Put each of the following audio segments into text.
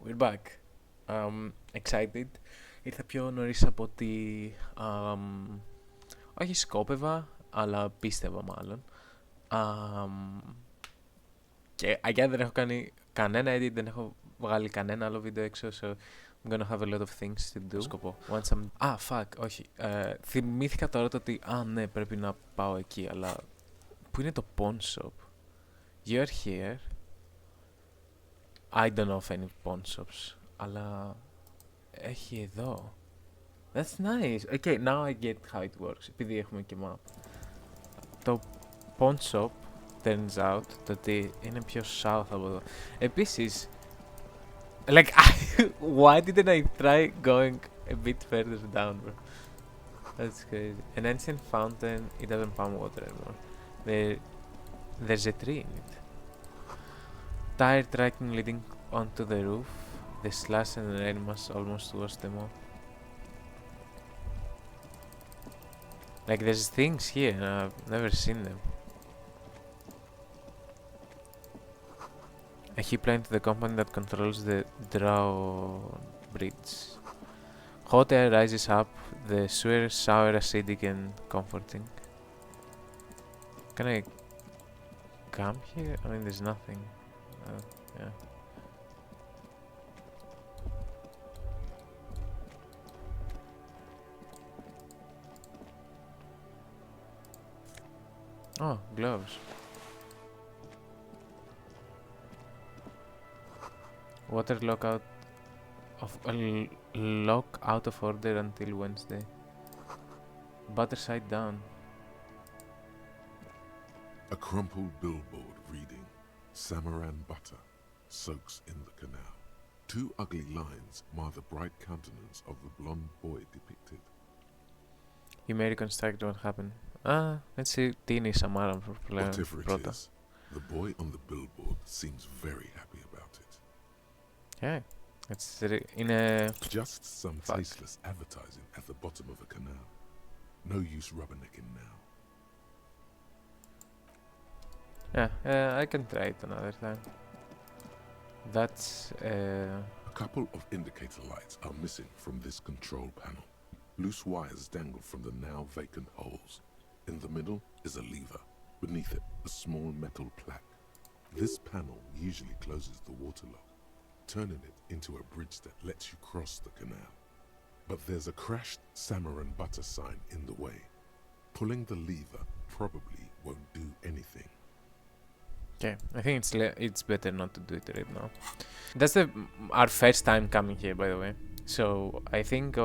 We're back. Excited. Ήρθα πιο νωρίς από ότι... όχι σκόπευα, αλλά πίστευα μάλλον. Και αγιά δεν έχω κάνει κανένα edit, δεν έχω βγάλει κανένα άλλο βίντεο έξω, so I'm gonna have a lot of things to do. Σκοπό. Fuck, όχι. Θυμήθηκα τώρα το ότι, ναι, πρέπει να πάω εκεί, αλλά... Πού είναι το pawn shop? You're here. I don't know of any pawn shops, αλλά έχει εδώ. That's nice. Okay, now I get how it works. Επειδή έχουμε και map. Το pawn shop turns out το ότι είναι πιο south από εδώ. Επίσης, like, why didn't I try going a bit further down, bro? That's crazy. An ancient fountain, it doesn't pump water anymore. There's a tree in it. Tire tracking leading onto the roof. The slash and rain must almost wash them off. Like, there's things here and I've never seen them. A key plan to the company that controls the drawbridge. Hot air rises up, the sewer sour, acidic and comforting. Can I camp here? I mean, there's nothing. Yeah. Oh, gloves. Water lock out of order until Wednesday. Butter side down. A crumpled billboard reading, Samaran butter soaks in the canal. Two ugly lines mar the bright countenance of the blonde boy depicted. You may reconstruct what happened. Let's see. Τι είναι η Σαμάρα Whatever it πρώτα. is, the boy on the billboard seems very happy about it. Yeah, είναι... Just some tasteless advertising at the bottom of a canal. No use rubbernecking now. Yeah, I can try it another time. That's... A couple of indicator lights are missing from this control panel. Loose wires dangle from the now vacant holes. In the middle is a lever. Beneath it, a small metal plaque. This panel usually closes the water lock, turning it into a bridge that lets you cross the canal. But there's a crashed Samaran butter sign in the way. Pulling the lever probably won't do anything. Okay, I think it's better not to do it right now. That's our first time coming here, by the way. So, I think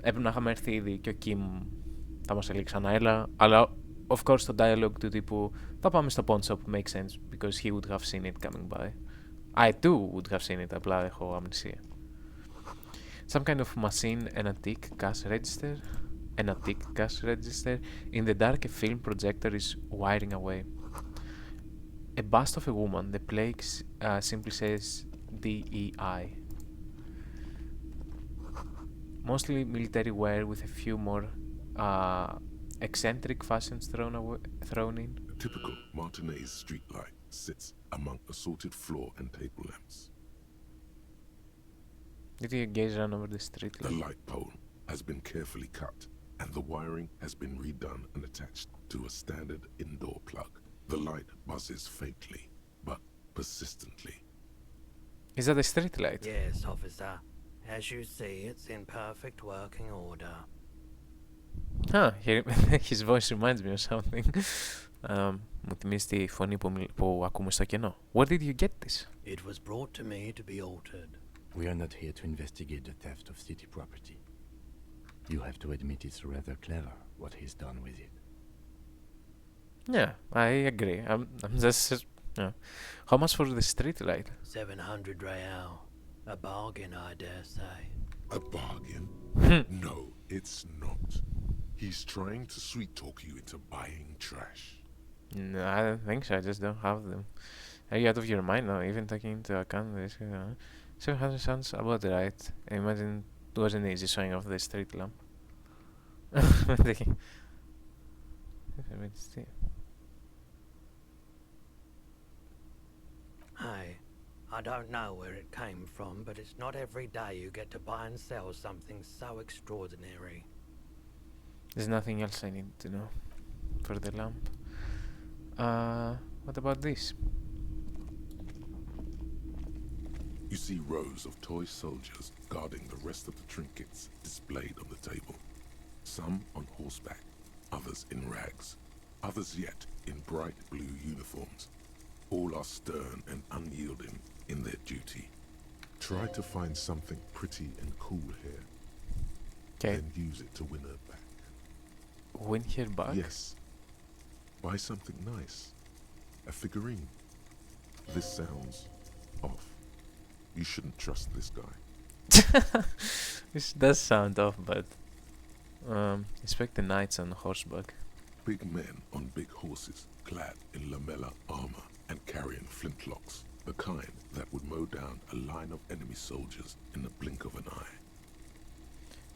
έπρεπε να είχαμε έρθει ήδη και ο Kim θα μας έλεγε ξανά έλα, αλλά of course το dialogue του τύπου θα πάμε στο pawn shop makes sense because he would have seen it coming by. I too would have seen it, απλά έχω αμνησία. Some kind of machine, an antique cash register. An antique cash register. In the dark, a film projector is wiring away. A bust of a woman. The plaque simply says DEI. Mostly military wear with a few more eccentric fashions thrown in. A typical Martinez streetlight sits among assorted floor and table lamps. Did you gaze around over the street light? The light pole has been carefully cut, and the wiring has been redone and attached to a standard indoor plug. The light buzzes faintly, but persistently. Is that a street light? Yes, officer. As you see, it's in perfect working order. His voice reminds me of something. Μου θυμίζει τη φωνή που ακούμε στο κενό. Where did you get this? It was brought to me to be altered. We are not here to investigate the theft of city property. You have to admit it's rather clever what he's done with it. Yeah, I agree. I'm just... How much for the street light? 700 real. A bargain, I dare say. A bargain? No, it's not. He's trying to sweet-talk you into buying trash. No, I don't think so. I just don't have them. Are you out of your mind now? Even taking into account this? 700 sounds about right. I imagine it wasn't easy showing off the street lamp. Hey, I don't know where it came from, but it's not every day you get to buy and sell something so extraordinary. There's nothing else I need to know for the lamp. What about this? You see rows of toy soldiers guarding the rest of the trinkets displayed on the table. Some on horseback, others in rags, others yet in bright blue uniforms. All are stern and unyielding in their duty. Try to find something pretty and cool here, Okay. then use it to win her back. Win her back? Yes. Buy something nice. A figurine. This sounds off. You shouldn't trust this guy. This does sound off, but inspect the knights on horseback. Big men on big horses, clad in lamella armor and carrying flintlocks, the kind that would mow down a line of enemy soldiers in the blink of an eye.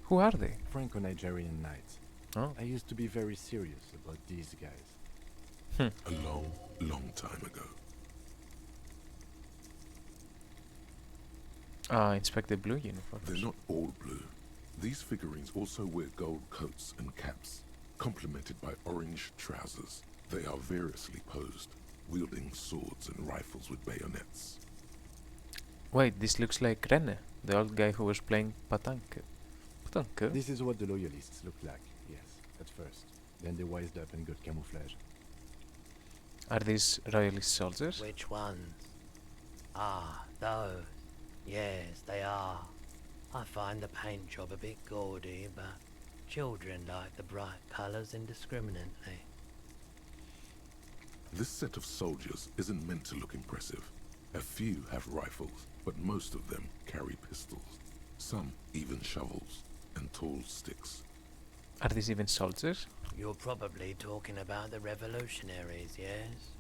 Who are they? Franco-Nigerian knights. Oh. I used to be very serious about these guys. A long, long time ago. Inspect the blue uniforms. They're not all blue. These figurines also wear gold coats and caps, complemented by orange trousers. They are variously posed, wielding swords and rifles with bayonets. Wait, this looks like Rene, the old guy who was playing Patank. Patank? This is what the loyalists looked like, yes, at first. Then they wised up and got camouflage. Are these royalist soldiers? Which ones? Ah, those. Yes, they are. I find the paint job a bit gaudy, but children like the bright colours indiscriminately. This set of soldiers isn't meant to look impressive. A few have rifles, but most of them carry pistols. Some even shovels and tall sticks. Are these even soldiers? You're probably talking about the revolutionaries, yes?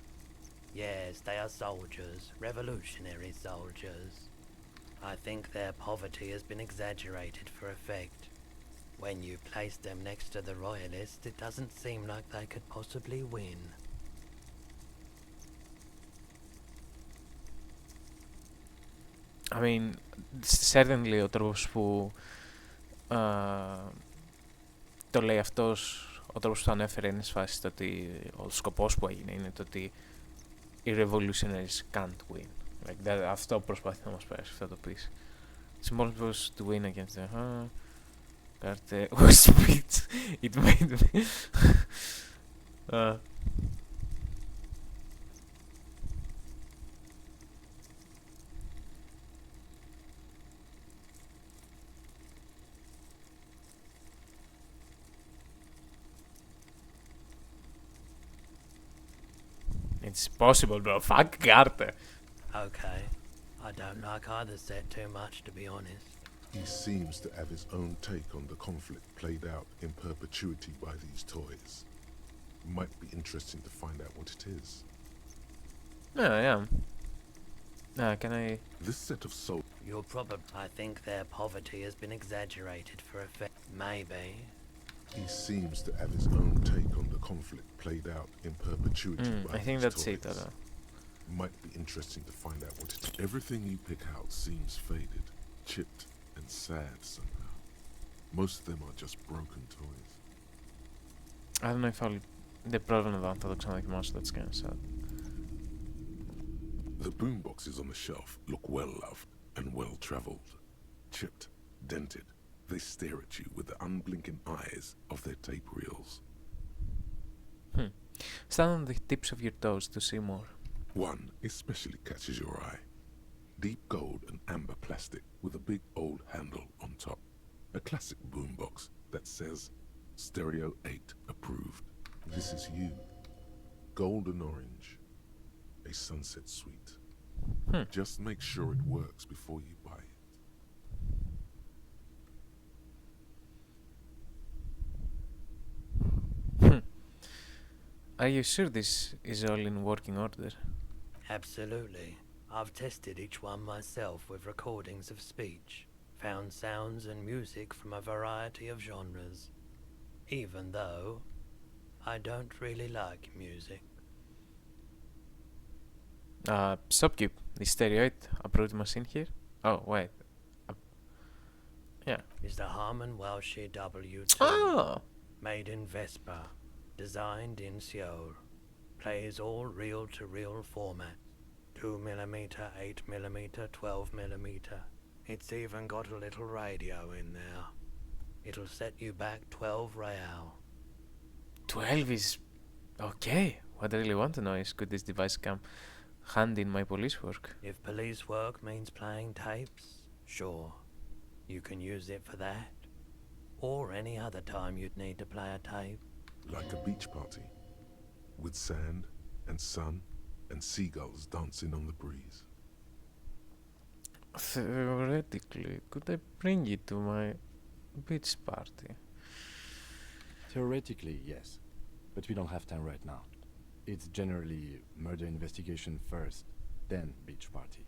Yes, they are soldiers, revolutionary soldiers. I think their poverty has been exaggerated for effect. When you place them next to the royalists, it doesn't seem like they could possibly win. I mean, certainly ο τρόπος που το λέει αυτός, ο τρόπος που το ανέφερε είναι σφάση το ότι ο σκοπός που έγινε είναι το ότι οι revolutionaries can't win. Like that, αυτό προσπαθεί να μας πέρασε, αυτό το πεις. It's impossible to win against them. Κάρτε, speech, it made me. It's possible, bro. Fuck κάρτε. Okay. I don't like either set too much, to be honest. He seems to have his own take on the conflict played out in perpetuity by these toys. Might be interesting to find out what it is. Yeah. Can I... This set of You're probably... I think their poverty has been exaggerated for effect. Maybe. He seems to have his own take on the conflict played out in perpetuity by I think these that's toys. it. Might be interesting to find out what it is. Everything you pick out seems faded, chipped, and sad somehow. Most of them are just broken toys. I don't know if I'll... Δεν πρόβλημα εδώ αν θα το ξαναδοκιμάσω, that's kind of sad. The boomboxes on the shelf look well loved and well traveled. Chipped, dented, they stare at you with the unblinking eyes of their tape reels. Stand on the tips of your toes to see more. One especially catches your eye. Deep gold and amber plastic with a big old handle on top. A classic boombox that says Stereo 8 approved. This is you. Golden orange. A sunset suite. Just make sure it works before you buy it. Are you sure this is all in working order? Absolutely. I've tested each one myself with recordings of speech, found sounds and music from a variety of genres, even though I don't really like music. Stopkeep, the stereoid approved machine here. Oh, wait. Yeah. Is the Harman Welshie W2. Oh! Made in Vespa. Designed in Seoul. Plays all reel-to-reel formats. 2mm, 8mm, 12mm. It's even got a little radio in there. It'll set you back 12 real. 12 is okay. What I really want to know is, could this device come handy in my police work? If police work means playing tapes, sure. You can use it for that. Or any other time you'd need to play a tape. Like a beach party, with sand and sun and seagulls dancing on the breeze. Theoretically, could I bring you to my beach party? Theoretically, yes. But we don't have time right now. It's generally murder investigation first, then beach party.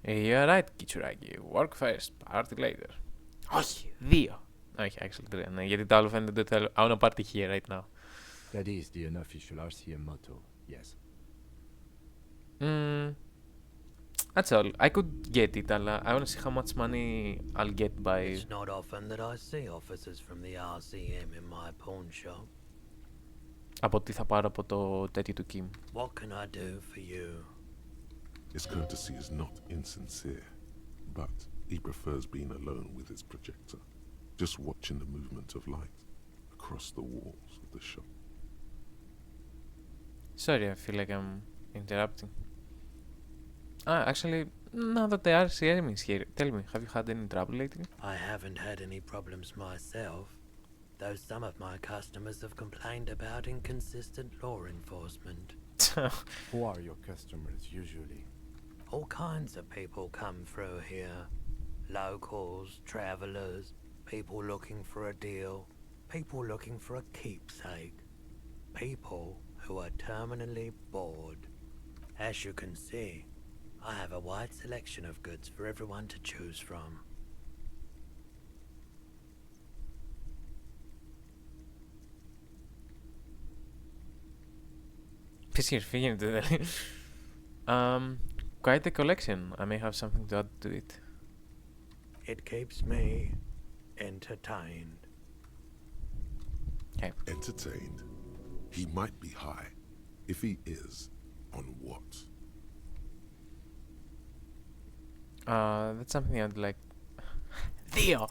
You're right, Kichuragi. Work first, party later. Όχι, δύο. Όχι, actually τρία. Ναι, γιατί το άλλο φαίνεται ότι θέλω. I wanna party here right now. That is the unofficial RCM motto, yes. That's all. I could get it, αλλά I wanna see how much money I'll get by... It's not often that I see officers from the RCM in my pawn shop. από τι θα πάρω από το τέτοιο του Kim. What can I do for you? His courtesy is not insincere, but he prefers being alone with his projector, just watching the movement of light across the walls of the shop. Sorry, I feel like I'm interrupting. Actually, now that the RCM is here, tell me, have you had any trouble lately? I haven't had any problems myself, though some of my customers have complained about inconsistent law enforcement. Who are your customers usually? All kinds of people come through here. Locals, travellers, people looking for a deal, people looking for a keepsake, people who are terminally bored. As you can see, I have a wide selection of goods for everyone to choose from. Ποιος here γίνεται δηλαδή. Quite a collection. I may have something to add to it. It keeps me entertained. Okay. Entertained? He might be high. If he is, on what? That's something I'd like. Δύο!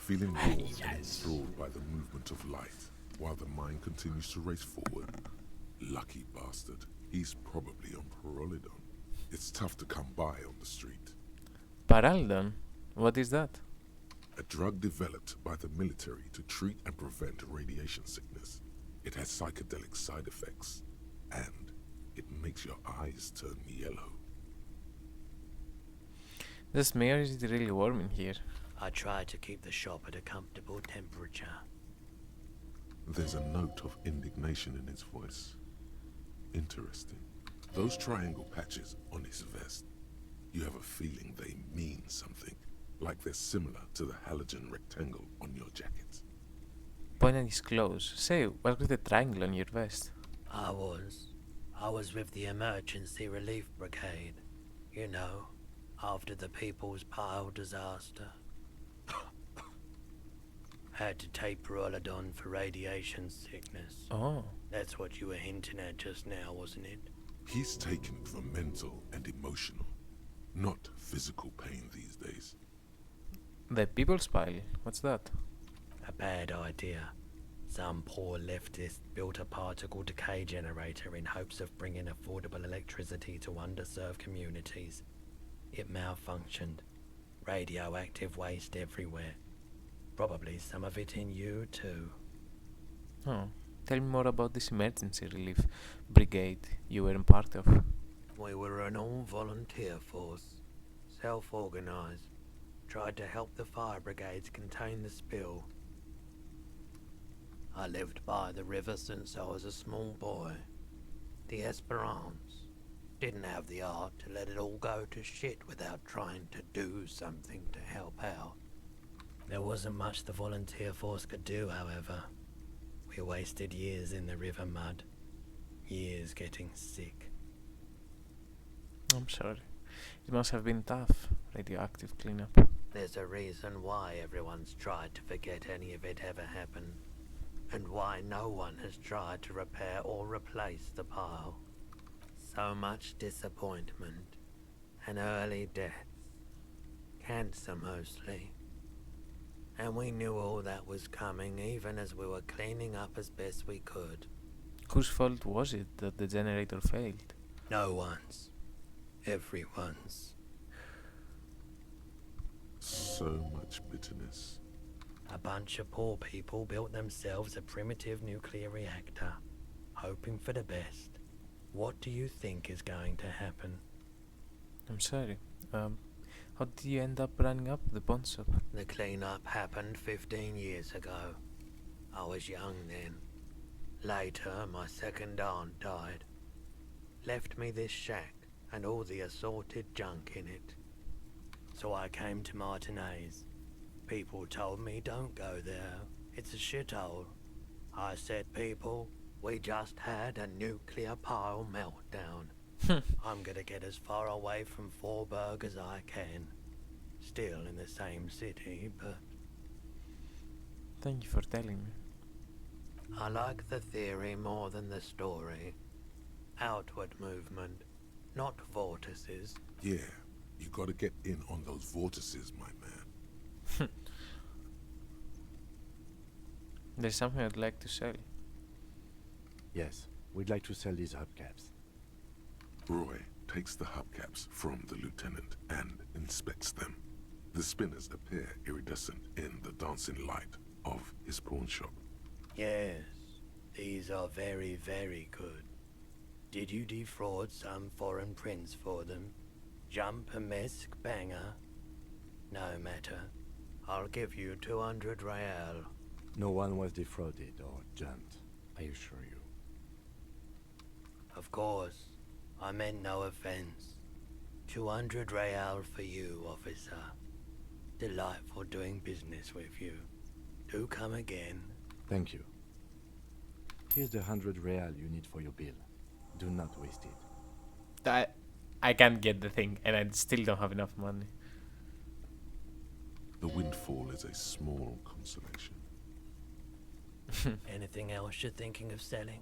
Feeling bored and enthralled by the movement of light, while the mind continues to race forward. Lucky bastard. He's probably on Parolidon. It's tough to come by on the street. Paralidon? What is that? A drug developed by the military to treat and prevent radiation sickness. It has psychedelic side effects, and it makes your eyes turn yellow. This mirror is really warm in here. I try to keep the shop at a comfortable temperature. There's a note of indignation in his voice. Interesting. Those triangle patches on his vest, you have a feeling they mean something, like they're similar to the halogen rectangle on your jacket. Point at his clothes. Say, what was the triangle on your vest? I was with the Emergency Relief Brigade. You know, after the People's Pile disaster. Had to take Parolidon for radiation sickness. Oh. That's what you were hinting at just now, wasn't it? He's taken for mental and emotional, not physical pain these days. The People's Pile? What's that? A bad idea. Some poor leftist built a particle decay generator in hopes of bringing affordable electricity to underserved communities. It malfunctioned. Radioactive waste everywhere. Probably some of it in you too. Oh. Tell me more about this emergency relief brigade you were part of. We were an all-volunteer force. Self-organized. Tried to help the fire brigades contain the spill. I lived by the river since I was a small boy. The Esperance. Didn't have the art to let it all go to shit without trying to do something to help out. There wasn't much the volunteer force could do, however. We wasted years in the river mud. Years getting sick. I'm sorry. It must have been tough, radioactive cleanup. There's a reason why everyone's tried to forget any of it ever happened. And why no one has tried to repair or replace the pile. So much disappointment. And early deaths. Cancer mostly. And we knew all that was coming even as we were cleaning up as best we could. Whose fault was it that the generator failed? No one's. Everyone's. So much bitterness. A bunch of poor people built themselves a primitive nuclear reactor, hoping for the best. What do you think is going to happen? I'm sorry. How did you end up running up the pawn shop? The cleanup happened 15 years ago. I was young then. Later, my second aunt died. Left me this shack and all the assorted junk in it. So I came to Martinez. People told me don't go there. It's a shithole. I said, people, we just had a nuclear pile meltdown. I'm gonna get as far away from Forberg as I can. Still in the same city, but... Thank you for telling me. I like the theory more than the story. Outward movement, not vortices. Yeah, you gotta get in on those vortices, my man. There's something I'd like to sell. Yes, we'd like to sell these hubcaps. Roy takes the hubcaps from the lieutenant and inspects them. The spinners appear iridescent in the dancing light of his pawn shop. Yes, these are very, very good. Did you defraud some foreign prince for them? Jump a mesk banger? No matter. I'll give you 200 real. No one was defrauded or jumped, I assure you. Of course, I meant no offense. 200 real for you, officer. Delightful doing business with you. Do come again. Thank you. Here's the 100 real you need for your bill. Do not waste it. I can't get the thing, and I still don't have enough money. The windfall is a small consolation. Anything else you're thinking of selling?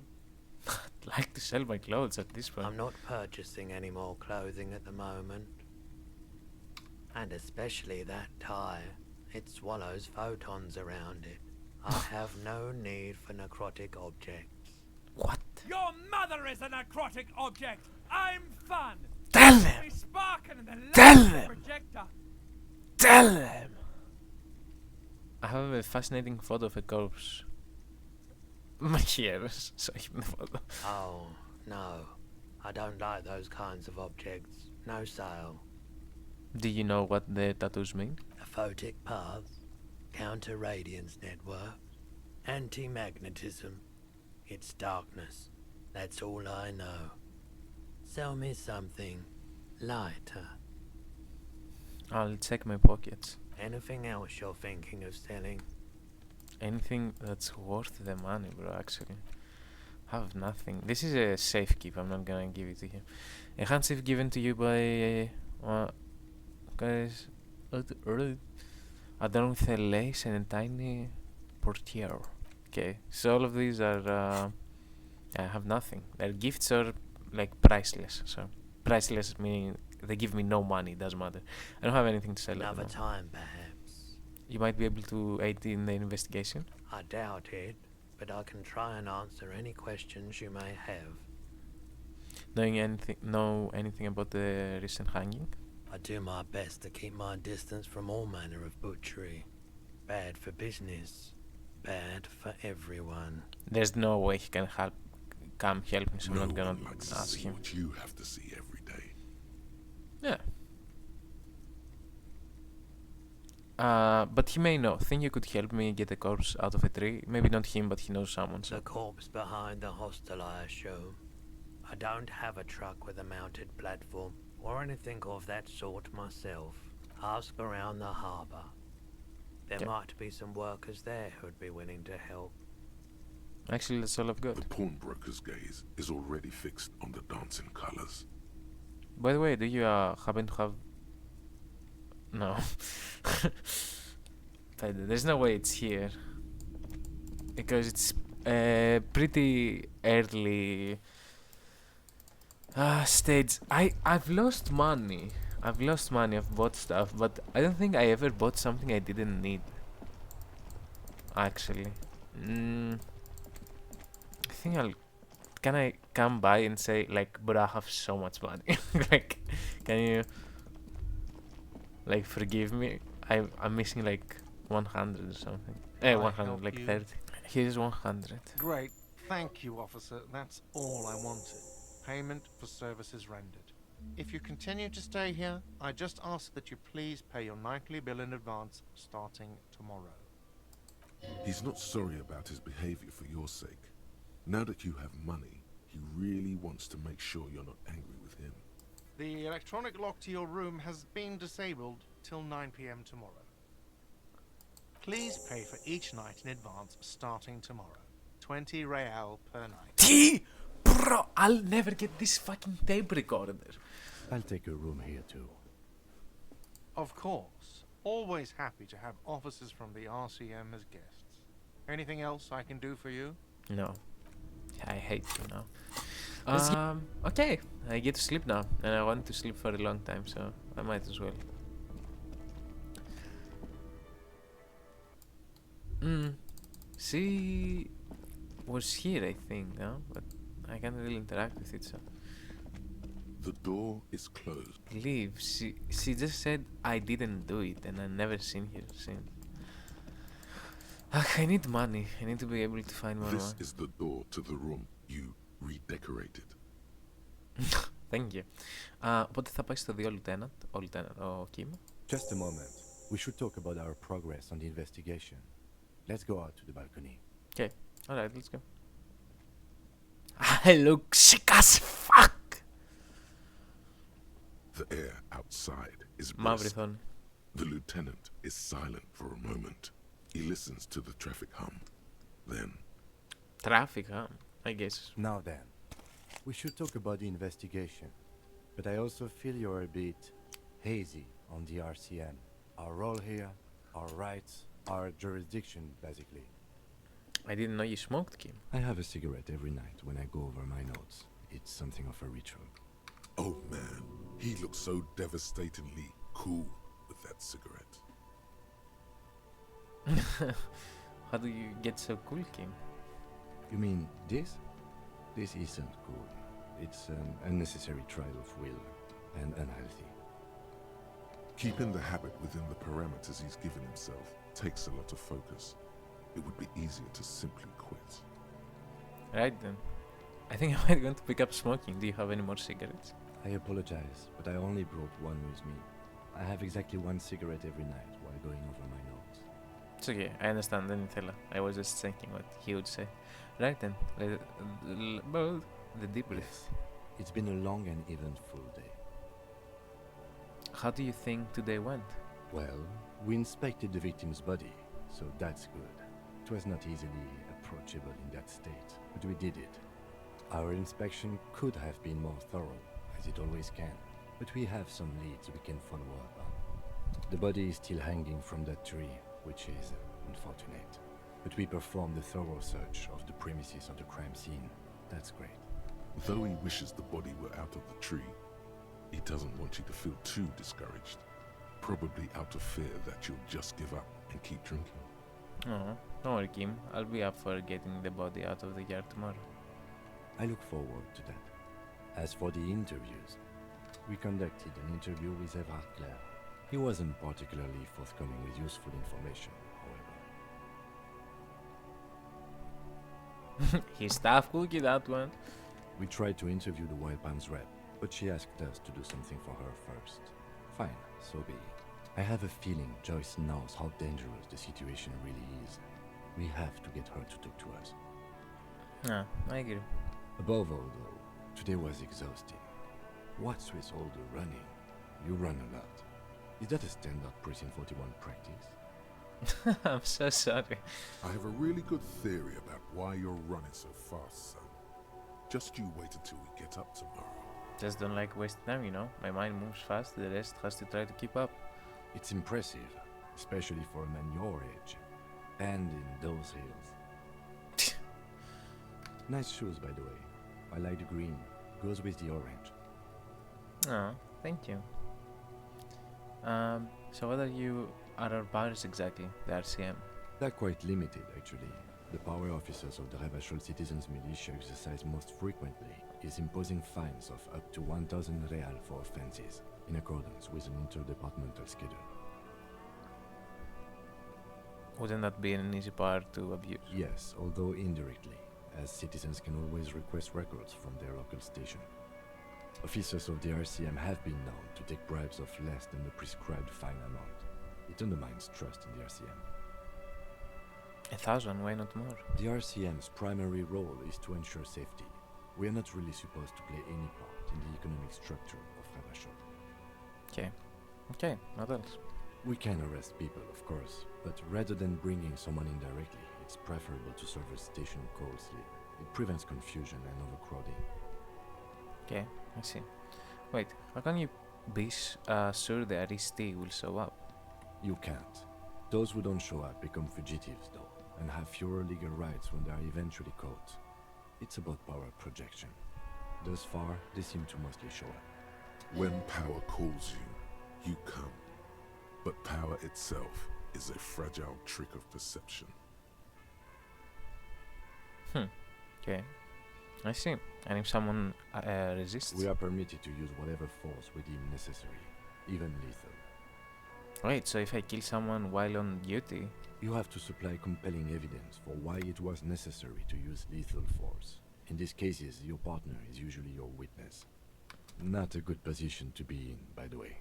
I'd like to sell my clothes at this point. I'm not purchasing any more clothing at the moment. And especially that tie. It swallows photons around it. I have no need for necrotic objects. What? Your mother is a necrotic object. I'm fun. Tell them! Be sparking in the Tell light them! projector. Tell them! I have a fascinating photo of a corpse. Here, so the photo. Oh, no. I don't like those kinds of objects. No sale. Do you know what the tattoos mean? Aphotic paths. Counter-radiance network. Anti-magnetism. It's darkness. That's all I know. Sell me something lighter. I'll check my pockets. Anything else you're thinking of selling? Anything that's worth the money, bro, actually. I have nothing. This is a safe keep, I'm not gonna give it to you. A handsafe given to you by... guys... adorned with a lace and a tiny portiere. Okay, so all of these are... I have nothing. Their gifts are like priceless, so... Priceless meaning they give me no money, it doesn't matter. I don't have anything to sell. Another time, perhaps. You might be able to aid in the investigation. I doubt it, but I can try and answer any questions you may have. Know anything about the recent hanging? I do my best to keep my distance from all manner of butchery. Bad for business. Bad for everyone. There's no way he can come help me, so I'm No not gonna one likes to ask see him. what you have to see every day. Yeah. But he may know. Think you could help me get a corpse out of a tree? Maybe not him, but he knows someone. So. The corpse behind the hostel, I assume. I don't have a truck with a mounted platform, or anything of that sort myself. Ask around the harbour. There Yeah. might be some workers there who'd be willing to help. Actually, that's all I've got. The pawnbroker's gaze is already fixed on the dancing colors. By the way, do you happen to have... No. But there's no way it's here. Because it's pretty early stage. I've lost money. I've bought stuff, but I don't think I ever bought something I didn't need. Actually. I think can I come by and say, like, but I have so much money. Like, can you, like, forgive me? I'm missing, like, 100 or something. Can I 100, help like, you? 30. Here's 100. Great. Thank you, officer. That's all I wanted. Payment for services rendered. If you continue to stay here, I just ask that you please pay your nightly bill in advance starting tomorrow. He's not sorry about his behavior for your sake. Now that you have money, he really wants to make sure you're not angry with him. The electronic lock to your room has been disabled till 9 p.m. tomorrow. Please pay for each night in advance starting tomorrow. 20 real per night. T! Bro, I'll never get this fucking tape recorder. I'll take a room here too. Of course. Always happy to have officers from the RCM as guests. Anything else I can do for you? No. I hate you now. Okay. I get to sleep now. And I want to sleep for a long time, so I might as well. She was here, I think, no? But I can't really interact with it, so... The door is closed. Leave. She just said I didn't do it, and I've never seen her since. I need money. I need to be able to find more This money. is the door to the room you redecorated. Thank you. Οπότε θα πάει στο 2 Lieutenant, ο Kim. Just a moment. We should talk about our progress on the investigation. Let's go out to the balcony. Okay. Alright, let's go. I look sick as fuck! The air outside is Μαύρη brisk. οθόνη. The lieutenant is silent for a moment. He listens to the traffic hum. Then, Traffic, huh? I guess. Now then, we should talk about the investigation. But I also feel you're a bit hazy on the RCM. Our role here, our rights, our jurisdiction, basically. I didn't know you smoked, Kim. I have a cigarette every night when I go over my notes. It's something of a ritual. oh man, he looks so devastatingly cool with that cigarette. How do you get so cool, Kim? You mean this? This isn't cool. It's an unnecessary trial of will and unhealthy. Keeping the habit within the parameters he's given himself takes a lot of focus. It would be easier to simply quit. Right then. I think I might want to pick up smoking. Do you have any more cigarettes? I apologize, but I only brought one with me. I have exactly one cigarette every night while going over my notes. It's okay. I understand. Δεν ήθελα. I was just thinking what he would say. Right then. The debrief. It's been a long and eventful day. How do you think today went? Well, we inspected the victim's body, so that's good. It was not easily approachable in that state, but we did it. Our inspection could have been more thorough, as it always can, but we have some leads we can follow up on. The body is still hanging from that tree, which is unfortunate, but we performed a thorough search of the premises of the crime scene. That's great. Though he wishes the body were out of the tree, he doesn't want you to feel too discouraged. Probably out of fear that you'll just give up and keep drinking. Oh, don't worry, Kim. I'll be up for getting the body out of the yard tomorrow. I look forward to that. As for the interviews, we conducted an interview with Everard Clare. He wasn't particularly forthcoming with useful information, however. He's tough cookie, that one. We tried to interview the Wild Palms rep, but she asked us to do something for her first. Fine, so be it. I have a feeling Joyce knows how dangerous the situation really is. We have to get her to talk to us. I agree. Above all, though, today was exhausting. What's with all the running? You run a lot. Is that a standard Precinct 41 practice? I'm so sorry. I have a really good theory about why you're running so fast, son. Just you wait until we get up tomorrow. Just don't like wasting time, you know? My mind moves fast, the rest has to try to keep up. It's impressive, especially for a man your age. And in those hills. Nice shoes, by the way. I like the green. Goes with the orange. Oh, thank you. So what are our powers exactly, the RCM? They're quite limited, actually. The power officers of the Ravachol Citizens Militia exercise most frequently is imposing fines of up to 1,000 real for offenses, in accordance with an interdepartmental schedule. Wouldn't that be an easy power to abuse? Yes, although indirectly, as citizens can always request records from their local station. Officers of the RCM have been known to take bribes of less than the prescribed fine amount. It undermines trust in the RCM. 1,000, why not more? The RCM's primary role is to ensure safety. We are not really supposed to play any part in the economic structure of Ravachol. Okay, what else? We can arrest people, of course, but rather than bringing someone in directly, it's preferable to serve a station call slip. It prevents confusion and overcrowding. Okay, I see. Wait, how can you be sure the arrestee will show up? You can't. Those who don't show up become fugitives, though, and have fewer legal rights when they are eventually caught. It's about power projection. Thus far, they seem to mostly show up. When power calls you, you come. But power itself is a fragile trick of perception. Okay, I see. And if someone resists? We are permitted to use whatever force we deem necessary, even lethal. Wait, so if I kill someone while on duty? You have to supply compelling evidence for why it was necessary to use lethal force. In these cases, your partner is usually your witness. Not a good position to be in, by the way.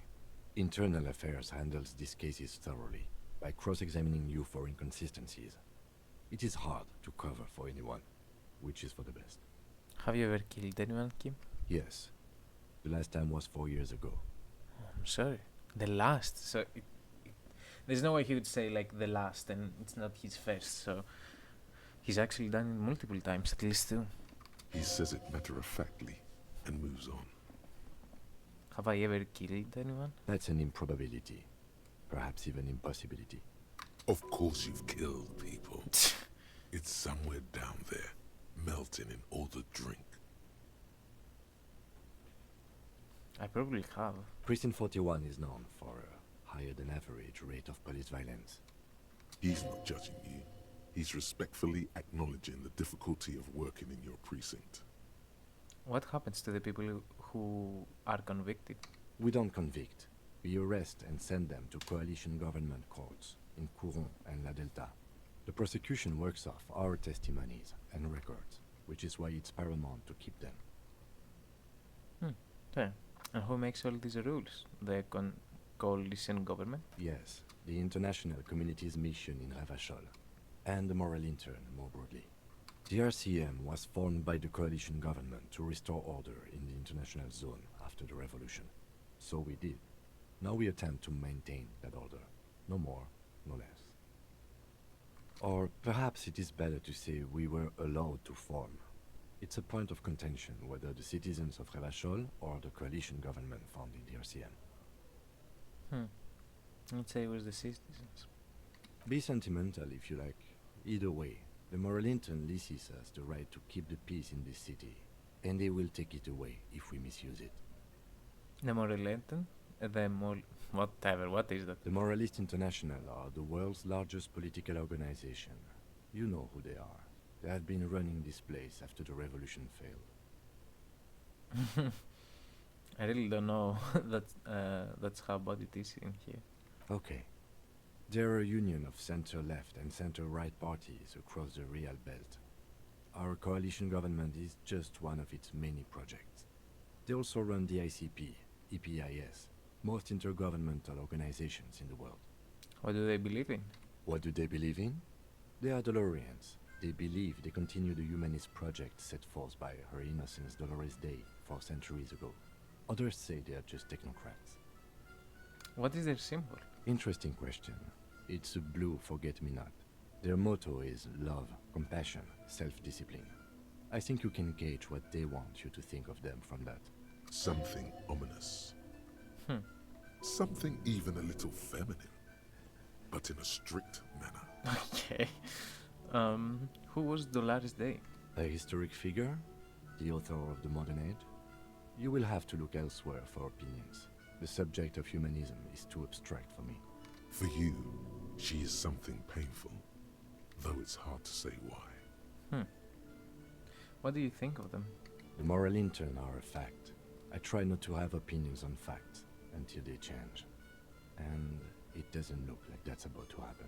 Internal Affairs handles these cases thoroughly, by cross-examining you for inconsistencies. It is hard to cover for anyone, which is for the best. Have you ever killed anyone, Kim? Yes. The last time was 4 years ago. Oh, I'm sorry. The last, so there's no way he would say like the last and it's not his first, so he's actually done it multiple times, at least two. He says it matter-of-factly and moves on. Have I ever killed anyone? That's an improbability. Perhaps even impossibility. Of course you've killed people. It's somewhere down there, melting in all the drink. I probably have. Precinct 41 is known for a higher than average rate of police violence. He's not judging you. He's respectfully acknowledging the difficulty of working in your precinct. What happens to the people who are convicted? We don't convict. We arrest and send them to coalition government courts in Couron and La Delta. The prosecution works off our testimonies and records, which is why it's paramount to keep them. Okay. And who makes all these rules? The coalition government? Yes, the international community's mission in Ravachol, and the moral intern more broadly. The RCM was formed by the coalition government to restore order in the international zone after the revolution. So we did. Now we attempt to maintain that order. No more, no less. Or perhaps it is better to say we were allowed to form. It's a point of contention whether the citizens of Ravachol or the coalition government founding the RCM. I'd say it was the citizens. Be sentimental if you like. Either way, the moral intern leases us the right to keep the peace in this city, and they will take it away if we misuse it. The Morelenten? Whatever, what is that? The Moralist International are the world's largest political organization. You know who they are. They have been running this place after the revolution failed. I really don't know that's how bad it is in here. Okay. They're a union of center-left and center-right parties across the Real Belt. Our coalition government is just one of its many projects. They also run the ICP, EPIS, most intergovernmental organizations in the world. What do they believe in? What do they believe in? They are Dolorians. They believe they continue the humanist project set forth by Her Innocence Dolores Day 4 centuries ago. Others say they are just technocrats. What is their symbol? Interesting question. It's a blue forget-me-not. Their motto is love, compassion, self-discipline. I think you can gauge what they want you to think of them from that. Something ominous. Hmm. Something even a little feminine, but in a strict manner. Okay. Who was Dolores Day? A historic figure? The author of the modern age? You will have to look elsewhere for opinions. The subject of humanism is too abstract for me. For you, she is something painful, though it's hard to say why. What do you think of them? The moral intern are a fact. I try not to have opinions on facts until they change. And it doesn't look like that's about to happen.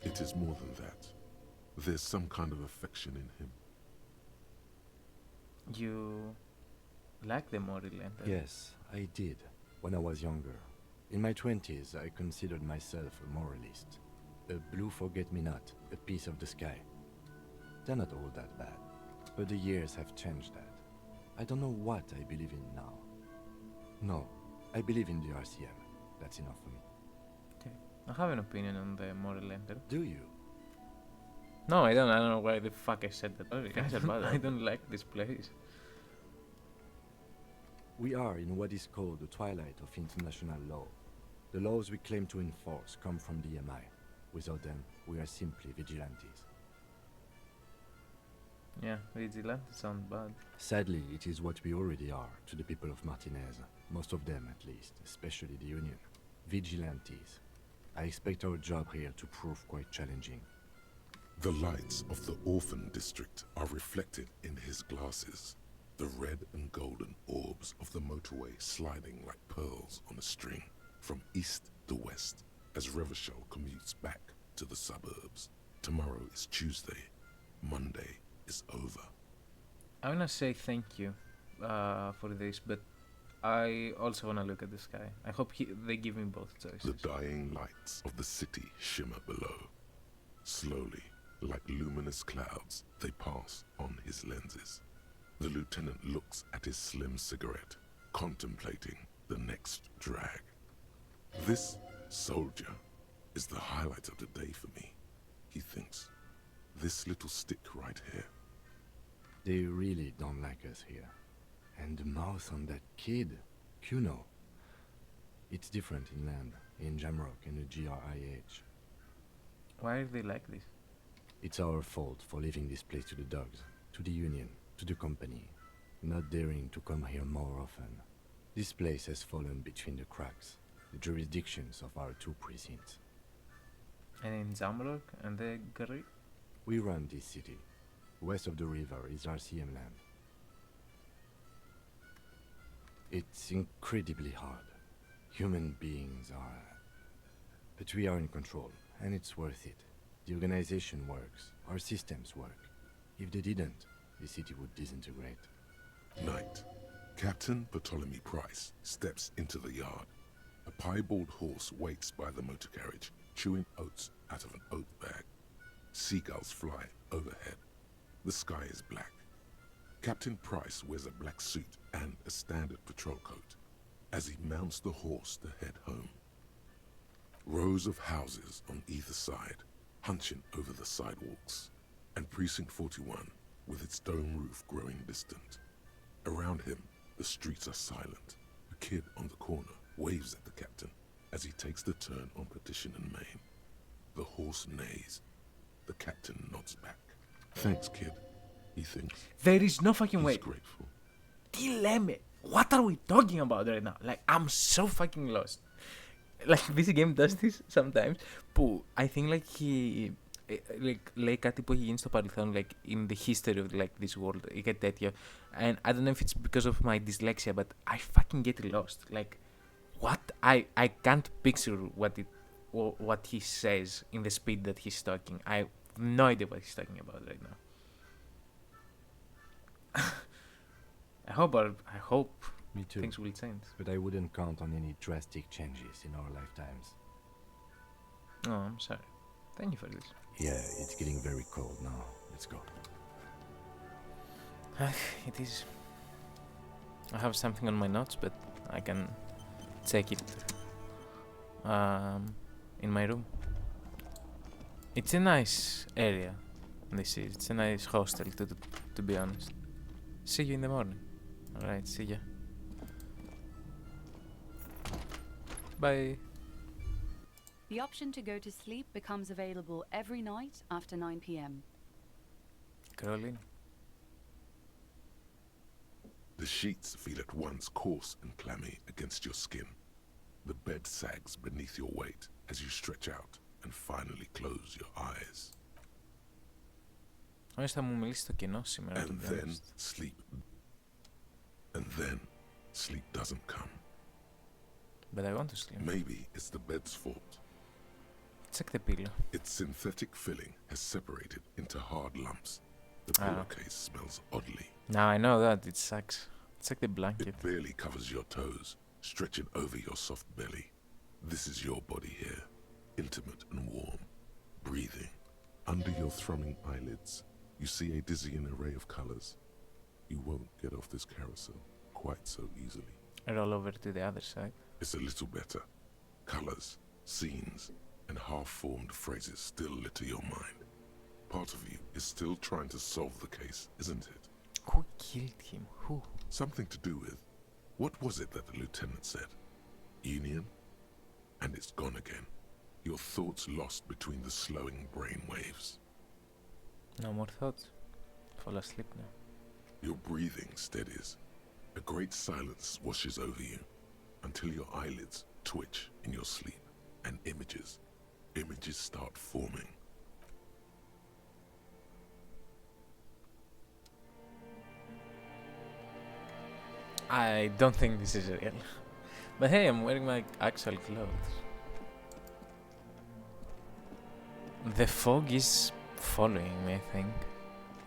It is more than that. There's some kind of affection in him. You like the moral enter? Yes, I did, when I was younger. In my 20s, I considered myself a moralist. A blue forget-me-not, a piece of the sky. They're not all that bad, but the years have changed that. I don't know what I believe in now. No, I believe in the RCM. That's enough for me. Okay. I have an opinion on the moral enter. Do you? No, I don't. I don't know why the fuck I said that. Sorry, I don't like this place. We are in what is called the twilight of international law. The laws we claim to enforce come from the MI. Without them, we are simply vigilantes. Yeah, vigilante sound bad. Sadly, it is what we already are to the people of Martinez. Most of them, at least, especially the Union. Vigilantes. I expect our job here to prove quite challenging. The lights of the orphan district are reflected in his glasses. The red and golden orbs of the motorway sliding like pearls on a string from east to west as Revachol commutes back to the suburbs. Tomorrow is Tuesday. Monday is over. I wanna say thank you for this, but I also wanna look at the sky. I hope they give me both choices. The dying lights of the city shimmer below. Slowly, like luminous clouds, they pass on his lenses. The lieutenant looks at his slim cigarette, contemplating the next drag. This soldier is the highlight of the day for me, he thinks. This little stick right here. They really don't like us here. And the mouth on that kid, Kuno. It's different in land, in Jamrock and the GRIH. Why are they like this? It's our fault for leaving this place to the dogs, to the Union, to the company, not daring to come here more often. This place has fallen between the cracks, the jurisdictions of our two precincts. And in Jamrock and the Gary? We run this city. West of the river is RCM land. It's incredibly hard. Human beings are... But we are in control, and it's worth it. The organization works, our systems work. If they didn't, the city would disintegrate. Night. Captain Bartholomew Price steps into the yard. A piebald horse waits by the motor carriage, chewing oats out of an oat bag. Seagulls fly overhead. The sky is black. Captain Price wears a black suit and a standard patrol coat as he mounts the horse to head home. Rows of houses on either side, hunching over the sidewalks, and Precinct 41 with its dome roof growing distant. Around him, the streets are silent. A kid on the corner waves at the captain as he takes the turn on Petition and Main. The horse neighs. The captain nods back. Thanks, kid, he thinks. There is no fucking way. He's grateful. Dilemme. What are we talking about right now? Like, I'm so fucking lost. Like, this game does this sometimes. Που I think like he... λέει κάτι που έχει γίνει στο παρελθόν, like in the history of like this world ή κάτι τέτοιο. And I don't know if it's because of my dyslexia, but I fucking get lost. Like, what? I can't picture what he says in the speed that he's talking. I have no idea what he's talking about right now. I hope Me too. things will change. But I wouldn't count on any drastic changes in our lifetimes. Oh, I'm sorry. Thank you for this. Yeah, it's getting very cold now. Let's go. It is. I have something on my notes, but I can check it in my room. It's a nice area. This is. It's a nice hostel, to be honest. See you in the morning. Alright, see ya. Bye. The option to go to sleep becomes available every night after 9 p.m. Crawl in. The sheets feel at once coarse and clammy against your skin. The bed sags beneath your weight as you stretch out and finally close your eyes. Όμως θα μου μιλήσει το κοινό σήμερα. And then sleep. And then sleep doesn't come. But I want to sleep. Maybe it's the bed's fault. Check the pillow. Its synthetic filling has separated into hard lumps. The pillowcase smells oddly. Now I know that. It sucks. Check the blanket. It barely covers your toes, stretching over your soft belly. This is your body here, intimate and warm, breathing. Under your thrumming eyelids, you see a dizzying array of colors. You won't get off this carousel quite so easily. Roll over to the other side. It's a little better. Colors, scenes, and half-formed phrases still litter your mind. Part of you is still trying to solve the case, isn't it? Who killed him? Who? Something to do with, what was it that the lieutenant said? Union? And it's gone again. Your thoughts lost between the slowing brain waves. No more thoughts. Fall asleep now. Your breathing steadies. A great silence washes over you until your eyelids twitch in your sleep and images start forming. I don't think this is real. But hey, I'm wearing my actual clothes. The fog is following me, I think.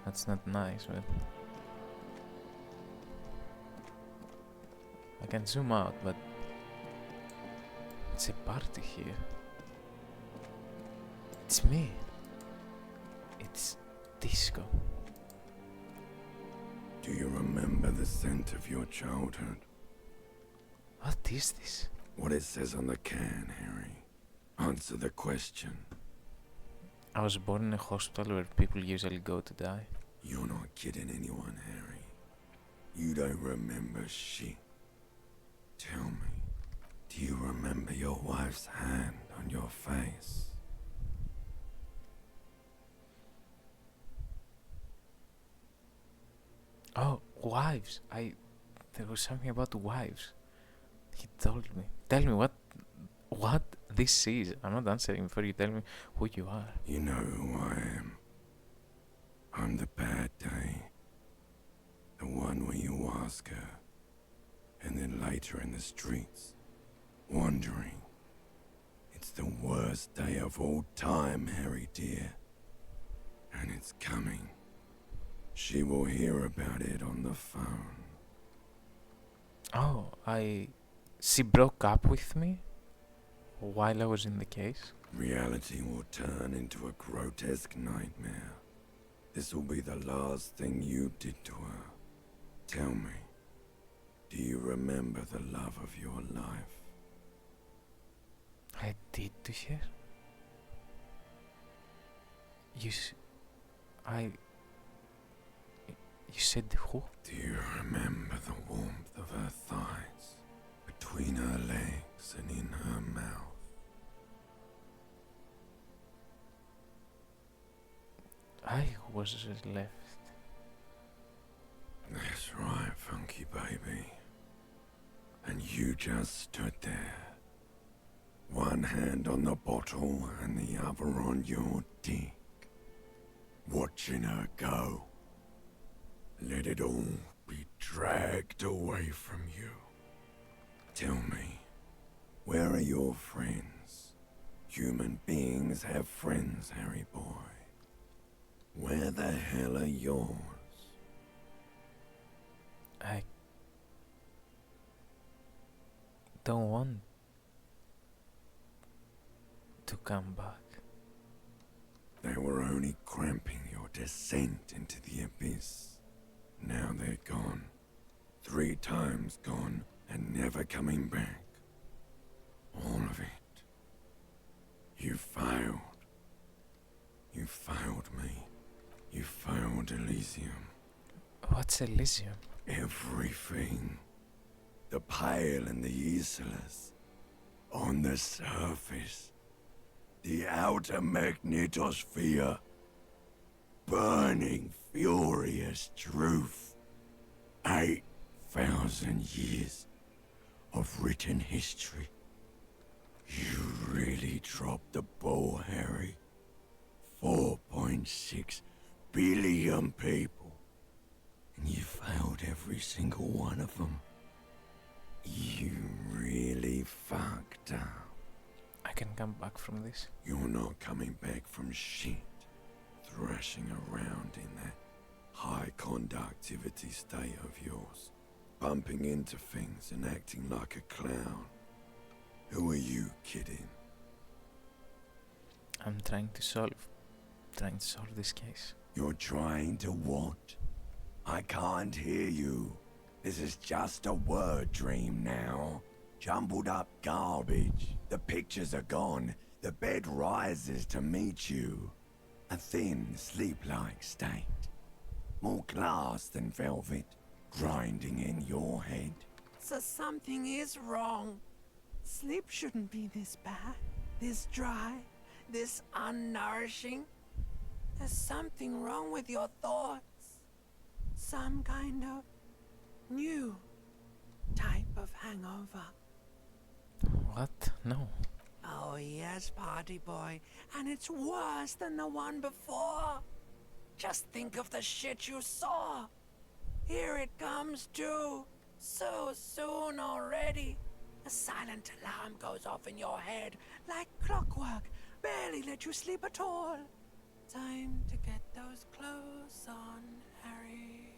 That's not nice, but... I can zoom out, but... It's a party here. It's me. It's disco. Do you remember the scent of your childhood? What is this? What it says on the can, Harry. Answer the question. I was born in a hospital where people usually go to die. You're not kidding anyone, Harry. You don't remember shit. Tell me, do you remember your wife's hand on your face? Oh, wives. There was something about wives. He told me. Tell me what this is. I'm not answering before you tell me who you are. You know who I am. I'm the bad day. The one where you ask her, and then later in the streets, wandering. It's the worst day of all time, Harry dear. And it's coming. She will hear about it on the phone. Oh, she broke up with me while I was in the case. Reality will turn into a grotesque nightmare. This will be the last thing you did to her. Tell me, do you remember the love of your life? I did to her? You said who? Do you remember the warmth of her thighs, between her legs and in her mouth? I was left. That's right, funky baby. And you just stood there. One hand on the bottle and the other on your dick. Watching her go. Let it all be dragged away from you. Tell me, where are your friends? Human beings have friends, Harry boy. Where the hell are yours? I don't want to come back. They were only cramping your descent into the abyss. Now they're gone. 3 times gone and never coming back. All of it. You failed. You failed me. You failed Elysium. What's Elysium? Everything. The Pale and the Islas. On the surface. The outer magnetosphere. Burning, furious truth. 8,000 years of written history. You really dropped the ball, Harry. 4.6 billion people. And you failed every single one of them. You really fucked up. I can come back from this. You're not coming back from shit. Thrashing around in that high conductivity state of yours. Bumping into things and acting like a clown. Who are you kidding? I'm trying to solve this case. You're trying to what? I can't hear you. This is just a word dream now. Jumbled up garbage. The pictures are gone. The bed rises to meet you. A thin, sleep-like state. More glass than velvet. Grinding in your head. So something is wrong. Sleep shouldn't be this bad, this dry, this unnourishing. There's something wrong with your thoughts. Some kind of new type of hangover. What? No. Oh yes, party boy, and it's worse than the one before. Just think of the shit you saw. Here it comes too. So soon already. A silent alarm goes off in your head like clockwork. Barely let you sleep at all. Time to get those clothes on, Harry.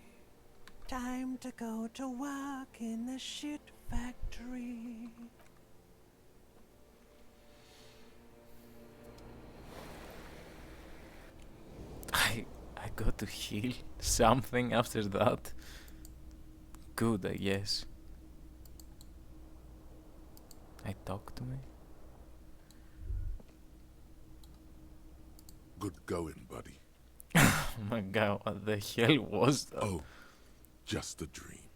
Time to go to work in the shit factory. I got to heal something after that. Good, I guess. I talk to me. Good going, buddy. Oh my god, what the hell was that? Oh, just a dream.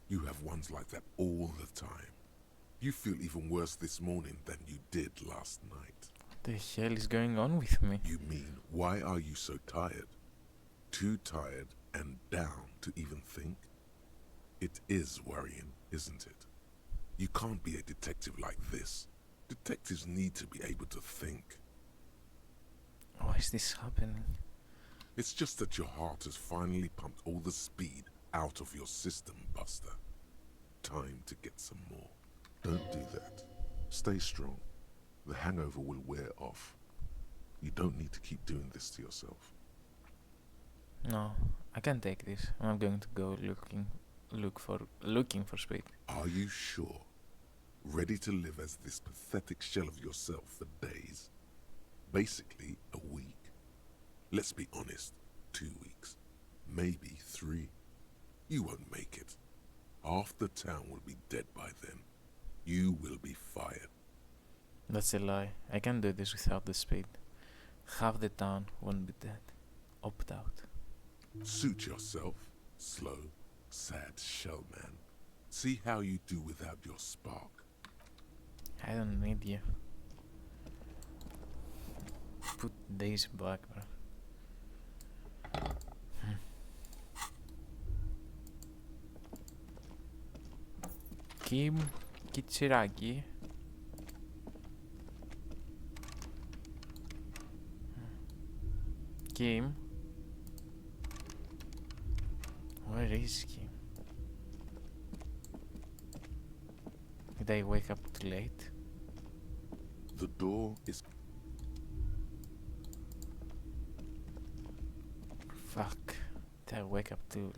You have ones like that all the time. You feel even worse this morning than you did last night. What the hell is going on with me? You mean, why are you so tired? Too tired and down to even think? It is worrying, isn't it? You can't be a detective like this. Detectives need to be able to think. Why is this happening? It's just that your heart has finally pumped all the speed out of your system, Buster. Time to get some more. Don't do that. Stay strong. The hangover will wear off. You don't need to keep doing this to yourself. No, I can't take this. I'm going to go looking for speed. Are you sure? Ready to live as this pathetic shell of yourself for days? Basically, a week. Let's be honest, 2 weeks. Maybe 3. You won't make it. Half the town will be dead by then. You will be fired. That's a lie. I can't do this without the speed. Half the town won't be dead. Opt out. Suit yourself, slow, sad shell man. See how you do without your spark. I don't need you. Put days back, bro. Kim Kichiragi. Kim. Where is Kim? Did I wake up too late? The door is... Fuck. Did I wake up too...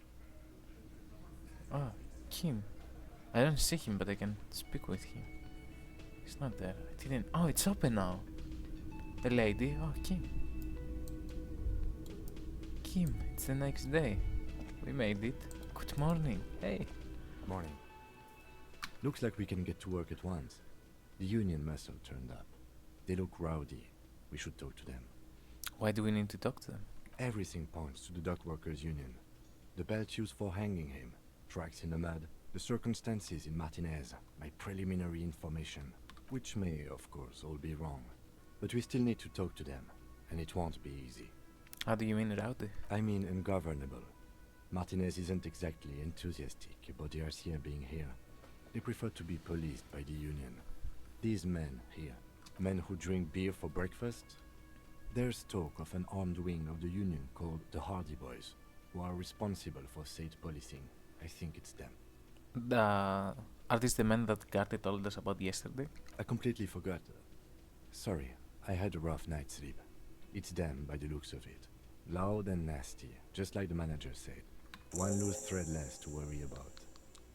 Oh, Kim. I don't see him, but I can speak with him. He's not there. I didn't... Oh, it's open now. The lady. Oh, Kim. Kim, it's the next day. We made it. Good morning. Hey. Morning. Looks like we can get to work at once. The union muscle turned up. They look rowdy. We should talk to them. Why do we need to talk to them? Everything points to the dock workers' union. The belt used for hanging him, tracks in the mud, the circumstances in Martinez, my preliminary information, which may, of course, all be wrong. But we still need to talk to them, and it won't be easy. How do you mean rowdy? I mean ungovernable. Martinez isn't exactly enthusiastic about the RCA being here. They prefer to be policed by the union. These men here, men who drink beer for breakfast, there's talk of an armed wing of the union called the Hardy Boys, who are responsible for state policing. I think it's them. Are these the men that Garty told us about yesterday? I completely forgot. Sorry, I had a rough night's sleep. It's them by the looks of it. Loud and nasty, just like the manager said. One loose thread less to worry about,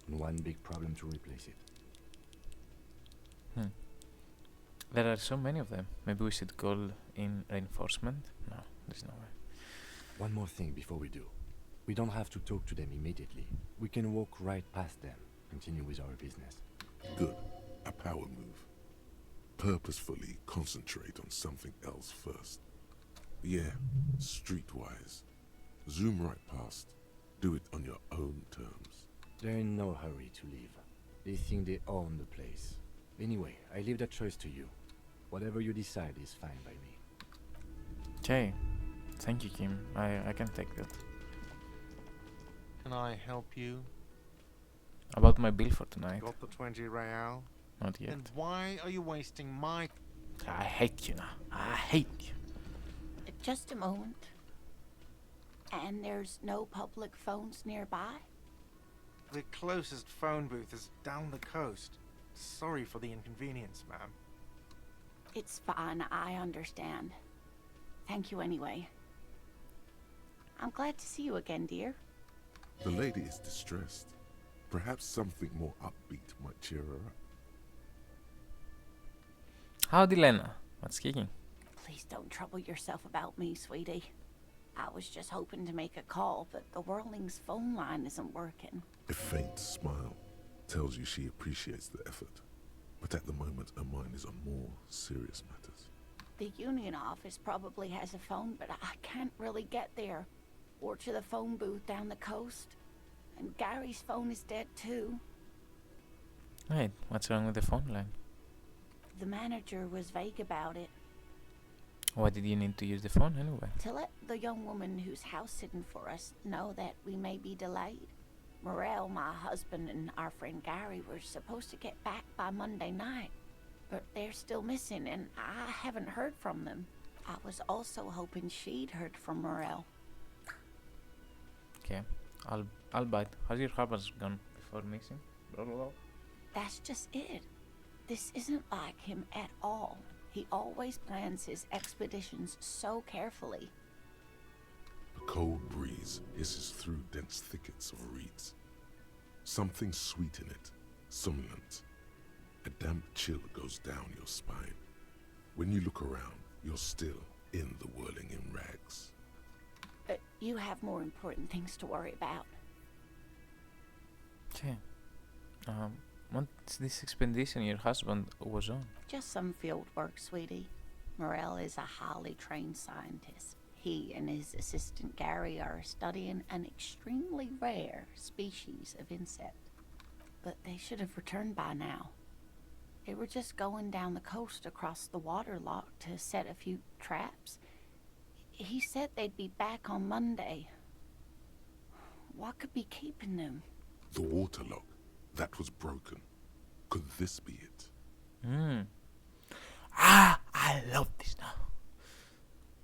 and one big problem to replace it. There are so many of them. Maybe we should call in reinforcement? No, there's no way. One more thing before we do. We don't have to talk to them immediately. We can walk right past them, continue with our business. Good. A power move. Purposefully concentrate on something else first. Yeah, streetwise. Zoom right past. Do it on your own terms. They're in no hurry to leave. They think they own the place. Anyway, I leave that choice to you. Whatever you decide is fine by me. Okay. Thank you, Kim. I can take that. Can I help you? About my bill for tonight. Got the 20 real? Not yet. Then why are you wasting my... I hate you now. I hate you. Just a moment. And there's no public phones nearby? The closest phone booth is down the coast. Sorry for the inconvenience, ma'am. It's fine, I understand. Thank you anyway. I'm glad to see you again, dear. The lady is distressed. Perhaps something more upbeat might cheer her up. Howdy, Lena. What's kicking? Please don't trouble yourself about me, sweetie. I was just hoping to make a call, but the Whirling's phone line isn't working. A faint smile tells you she appreciates the effort, but at the moment her mind is on more serious matters. The union office probably has a phone, but I can't really get there. Or to the phone booth down the coast. And Gary's phone is dead too. Wait, what's wrong with the phone line? The manager was vague about it. Why did you need to use the phone anyway? To let the young woman who's house sitting for us know that we may be delayed. Morel, my husband, and our friend Gary were supposed to get back by Monday night. But they're still missing, and I haven't heard from them. I was also hoping she'd heard from Morel. Okay, I'll bite. How's your husband gone before missing? Blah, blah, blah. That's just it. This isn't like him at all. He always plans his expeditions so carefully. A cold breeze hisses through dense thickets of reeds. Something sweet in it, somnolent. A damp chill goes down your spine. When you look around, you're still in the whirling in rags. You have more important things to worry about. Okay. What's this expedition your husband was on? Just some field work, sweetie. Morel is a highly trained scientist. He and his assistant Gary are studying an extremely rare species of insect. But they should have returned by now. They were just going down the coast across the waterlock to set a few traps. He said they'd be back on Monday. What could be keeping them? The waterlock, that was broken. Could this be it? I love this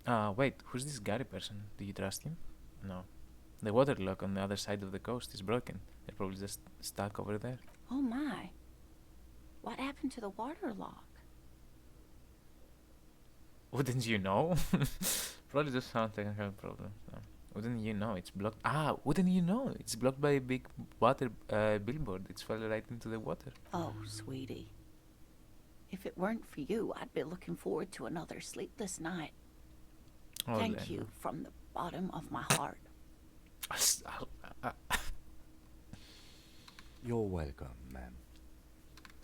now. Wait, who's this Gary person? Do you trust him? No. The waterlock on the other side of the coast is broken. They're probably just stuck over there. Oh my. What happened to the waterlock? Wouldn't you know? Probably just some technical problems. No. Wouldn't you know? It's blocked. Wouldn't you know? It's blocked by a big water billboard. It's fell right into the water. Oh, sweetie. If it weren't for you, I'd be looking forward to another sleepless night. Oh, Thank Lena. you from the bottom of my heart. You're welcome, ma'am.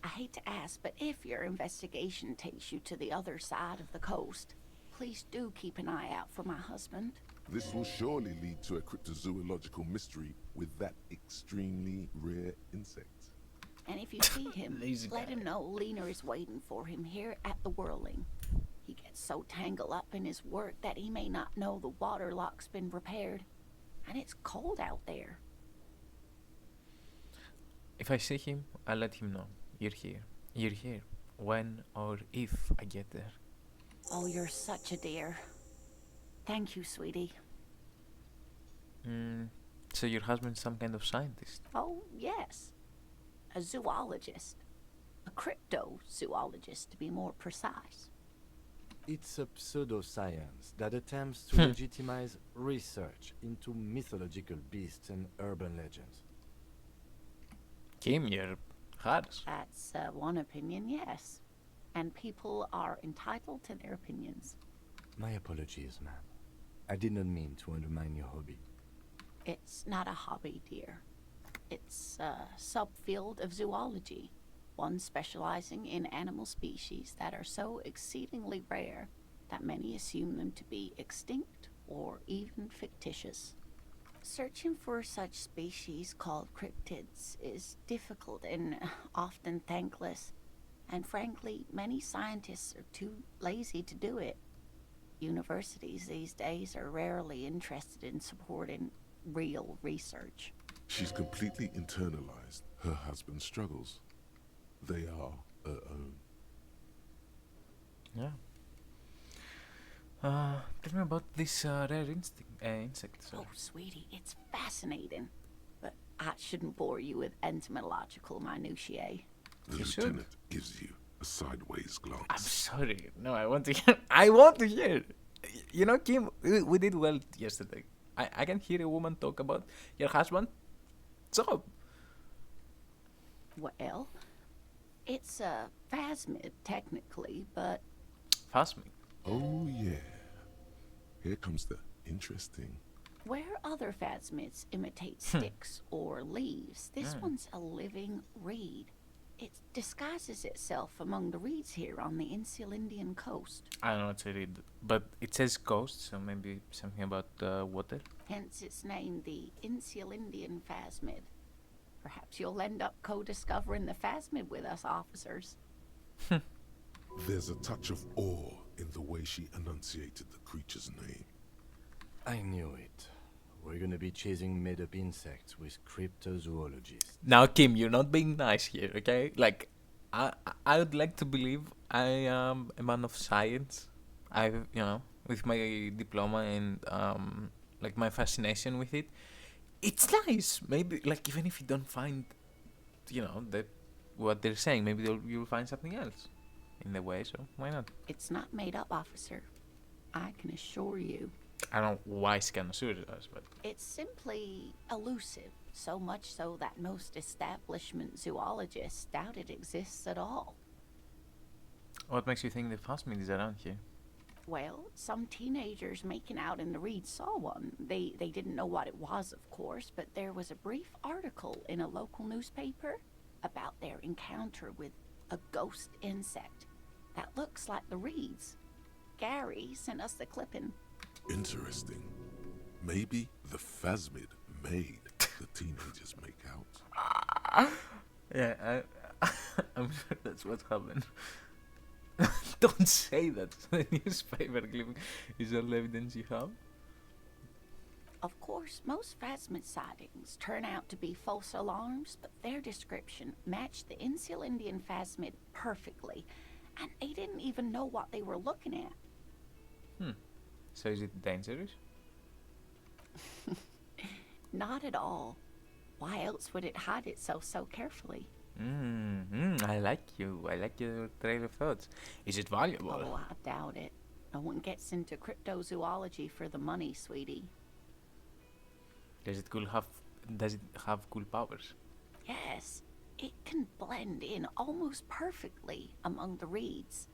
I hate to ask, but if your investigation takes you to the other side of the coast, Please do keep an eye out for my husband. This will surely lead to a cryptozoological mystery with that extremely rare insect. And if you see him, Lazy let guy. him know Lena is waiting for him here at the Whirling. He gets so tangled up in his work that he may not know the water lock's been repaired. And it's cold out there. If I see him, I'll let him know. You're here. You're here. When or if I get there. Oh, you're such a dear. Thank you, sweetie. So your husband's some kind of scientist? Oh, yes. A zoologist. A cryptozoologist, to be more precise. It's a pseudoscience that attempts to legitimize research into mythological beasts and urban legends. Kim, you're harsh. That's one opinion, yes. And people are entitled to their opinions. My apologies, ma'am. I did not mean to undermine your hobby. It's not a hobby, dear. It's a subfield of zoology, one specializing in animal species that are so exceedingly rare that many assume them to be extinct or even fictitious. Searching for such species called cryptids is difficult and often thankless, and frankly, many scientists are too lazy to do it. Universities these days are rarely interested in supporting real research. She's completely internalized her husband's struggles. They are her own. Yeah. Tell me about this rare insect. Sorry. Oh, sweetie, it's fascinating. But I shouldn't bore you with entomological minutiae. The You should. lieutenant gives you a sideways glance. I'm sorry. No, I want to hear. I want to hear. You know, Kim, we did well yesterday. I can hear a woman talk about your husband. So, Well, it's a phasmid, technically, but fast me. Oh, yeah. Here comes the interesting. where other phasmids imitate sticks or leaves, this one's a living reed. It disguises itself among the reeds here on the Insular Indian coast. I don't know what to read, but it says coast, so maybe something about water. Hence its name, the Insular Indian phasmid. Perhaps you'll end up co-discovering the phasmid with us, officers. There's a touch of awe in the way she enunciated the creature's name. I knew it. We're gonna be chasing made-up insects with cryptozoologists. Now, Kim, you're not being nice here, okay? Like, I would like to believe I am a man of science. With my diploma and like my fascination with it, it's nice. Maybe, like, even if you don't find, that what they're saying, maybe you'll find something else in the way. So why not? It's not made up, officer. I can assure you. I don't know why she can assure us, but It's simply elusive, so much so that most establishment zoologists doubt it exists at all. what makes you think the phasmid is around here? Well, some teenagers making out in the reeds saw one. They didn't know what it was, of course, but there was a brief article in a local newspaper about their encounter with a ghost insect that looks like the reeds. Gary sent us the clipping. Interesting. Maybe the phasmid made the teenagers make out. Yeah, I'm sure that's what happened. Don't say that. The newspaper clipping is all evidence you have. Of course, most phasmid sightings turn out to be false alarms, but their description matched the Insular Indian phasmid perfectly, and they didn't even know what they were looking at. So is it dangerous? Not at all. Why else would it hide itself so carefully? I like you. I like your trail of thoughts. Is it valuable? Oh, I doubt it. No one gets into cryptozoology for the money, sweetie. Does it have cool powers? Yes, it can blend in almost perfectly among the reeds.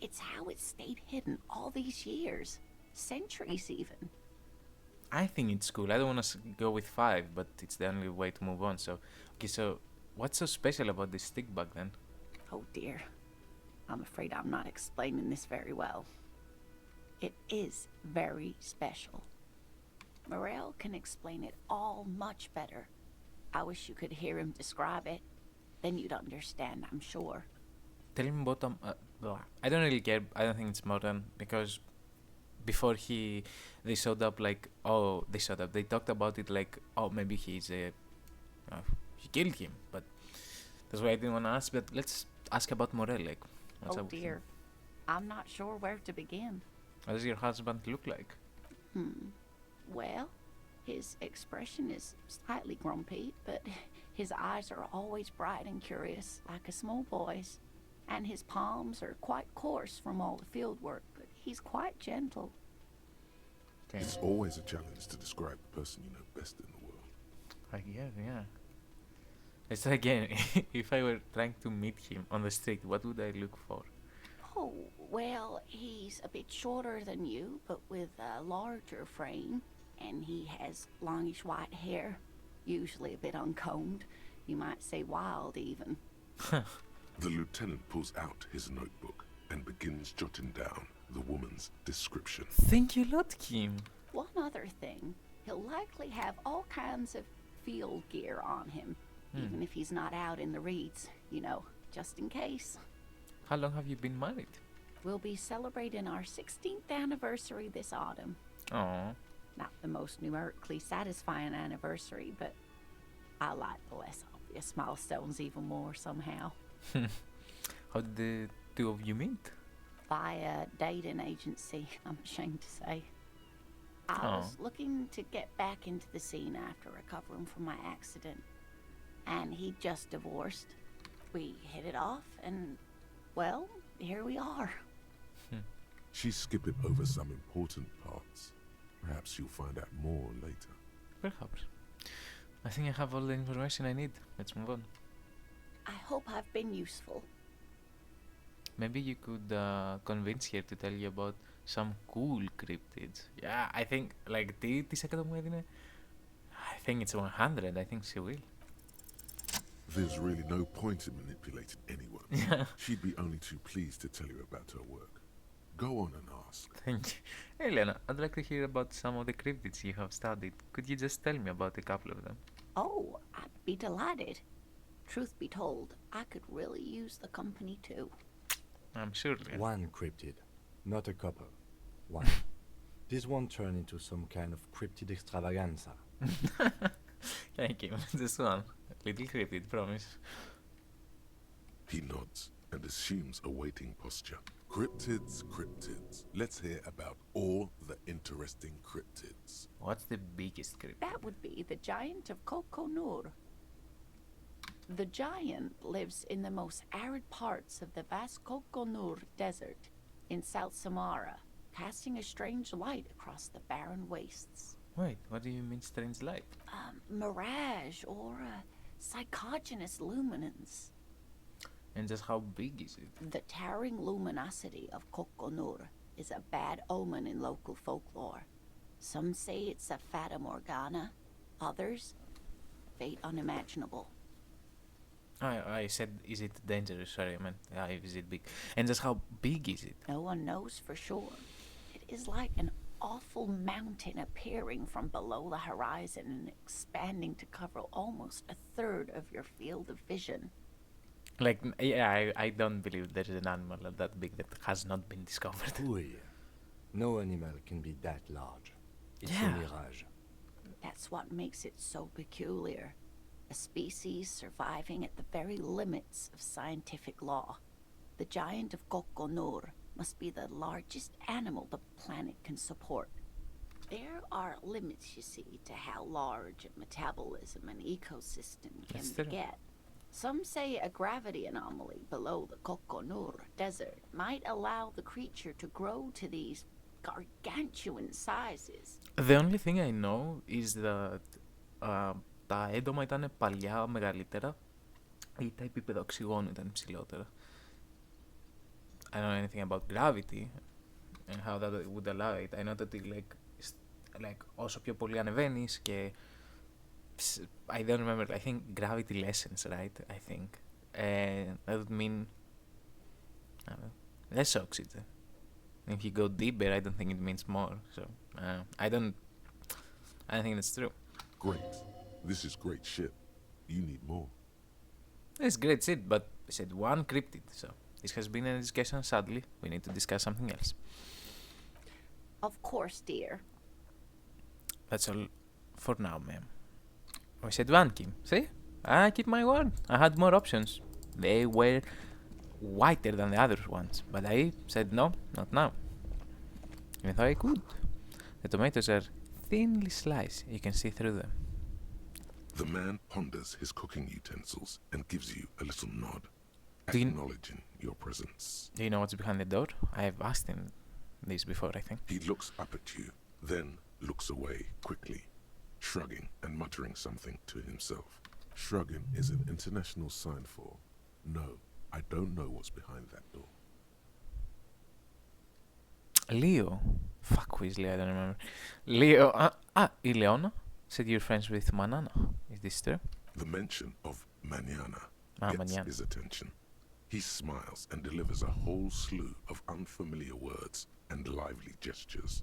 It's how it stayed hidden all these years. Centuries, even. I think it's cool. I don't want to go with 5, but it's the only way to move on. So, what's so special about this stick bug then? Oh dear. I'm afraid I'm not explaining this very well. It is very special. Morel can explain it all much better. I wish you could hear him describe it. Then you'd understand, I'm sure. Tell him about I don't really care. I don't think it's modern because before they showed up like they talked about it like maybe he killed him, but that's why I didn't want to ask. But let's ask about Morel. Like, what's Oh up with dear. him? I'm not sure where to begin. What does your husband look like? Well, his expression is slightly grumpy, but his eyes are always bright and curious, like a small boy's. And his palms are quite coarse from all the field work, but he's quite gentle. Okay. It's always a challenge to describe the person you know best in the world. I guess, yeah. Let's try again. If I were trying to meet him on the street, what would I look for? Oh, well, he's a bit shorter than you, but with a larger frame, and he has longish white hair, usually a bit uncombed. You might say wild, even. The lieutenant pulls out his notebook and begins jotting down the woman's description. Thank you a lot, Kim. One other thing, he'll likely have all kinds of field gear on him, even if he's not out in the reeds, just in case. How long have you been married? We'll be celebrating our 16th anniversary this autumn. Oh, Not the most numerically satisfying anniversary, but I like the less obvious milestones even more somehow. how did the two of you meet? By a dating agency, I'm ashamed to say. I was looking to get back into the scene after recovering from my accident, and he'd just divorced. We hit it off, and, well, here we are. She's skipping over some important parts. Perhaps you'll find out more later. Perhaps. I think I have all the information I need. Let's move on. I hope I've been useful. Maybe you could convince her to tell you about some cool cryptids. Yeah, I think, like, τι εκατό μου έδινε? I think it's 100. I think she will. There's really no point in manipulating anyone. She'd be only too pleased to tell you about her work. Go on and ask. Thank you. Hey, Lena, I'd like to hear about some of the cryptids you have studied. Could you just tell me about a couple of them? Oh, I'd be delighted. Truth be told, I could really use the company too. I'm sure. Lena. One cryptid, not a couple. One. This won't turn into some kind of cryptid extravaganza. Thank you. Just one. Little cryptid, promise. He nods and assumes a waiting posture. Cryptids, cryptids. Let's hear about all the interesting cryptids. What's the biggest cryptid? That would be the giant of Kokonur. The giant lives in the most arid parts of the vast Kokonur Desert in South Samara, casting a strange light across the barren wastes. Wait, what do you mean strange light? Mirage or psychogenous luminance. And just how big is it? The towering luminosity of Kokonur is a bad omen in local folklore. Some say it's a fata morgana, others, fate unimaginable. I said, is it dangerous? Sorry, I meant, is it big? And just how big is it? No one knows for sure. It is like an awful mountain appearing from below the horizon and expanding to cover almost a third of your field of vision. Like, yeah, I don't believe there is an animal that big that has not been discovered. Oui. No animal can be that large. It's a mirage. That's what makes it so peculiar. A species surviving at the very limits of scientific law. The giant of Kokonur must be the largest animal the planet can support. There are limits, you see, to how large a metabolism an ecosystem can get. Some say a gravity anomaly below the Kokonur Desert might allow the creature to grow to these gargantuan sizes. The only thing I know is that τα έντομα ήταν παλιά μεγαλύτερα ή τα επίπεδα οξυγόνου ήταν ψηλότερα. I don't know anything about gravity and how that would allow it. I know that like όσο πιο πολύ ανεβαίνεις και I don't remember, I think gravity lessens, right? I think. That would mean I don't know, less oxygen. If you go deeper, I don't think it means more. So I don't think that's true. Great. This is great shit. You need more. It's great shit, but we said one cryptid, so this has been a discussion. Sadly, we need to discuss something else. Of course, dear. That's all for now, ma'am. We said one, Kim. See? I keep my word. I had more options. They were whiter than the other ones, but I said no, not now. Even though I could. The tomatoes are thinly sliced. You can see through them. The man ponders his cooking utensils and gives you a little nod, Do you- acknowledging your presence. Do you know what's behind the door? I have asked him this before, I think. He looks up at you, then looks away quickly, shrugging and muttering something to himself. Shrugging is an international sign for, no, I don't know what's behind that door. Leo. Fuck, who is Leo? I don't remember. Leo. Ileona said you're friends with Manana. Is this true? The mention of Manana gets Manana. his attention. He smiles and delivers a whole slew of unfamiliar words and lively gestures.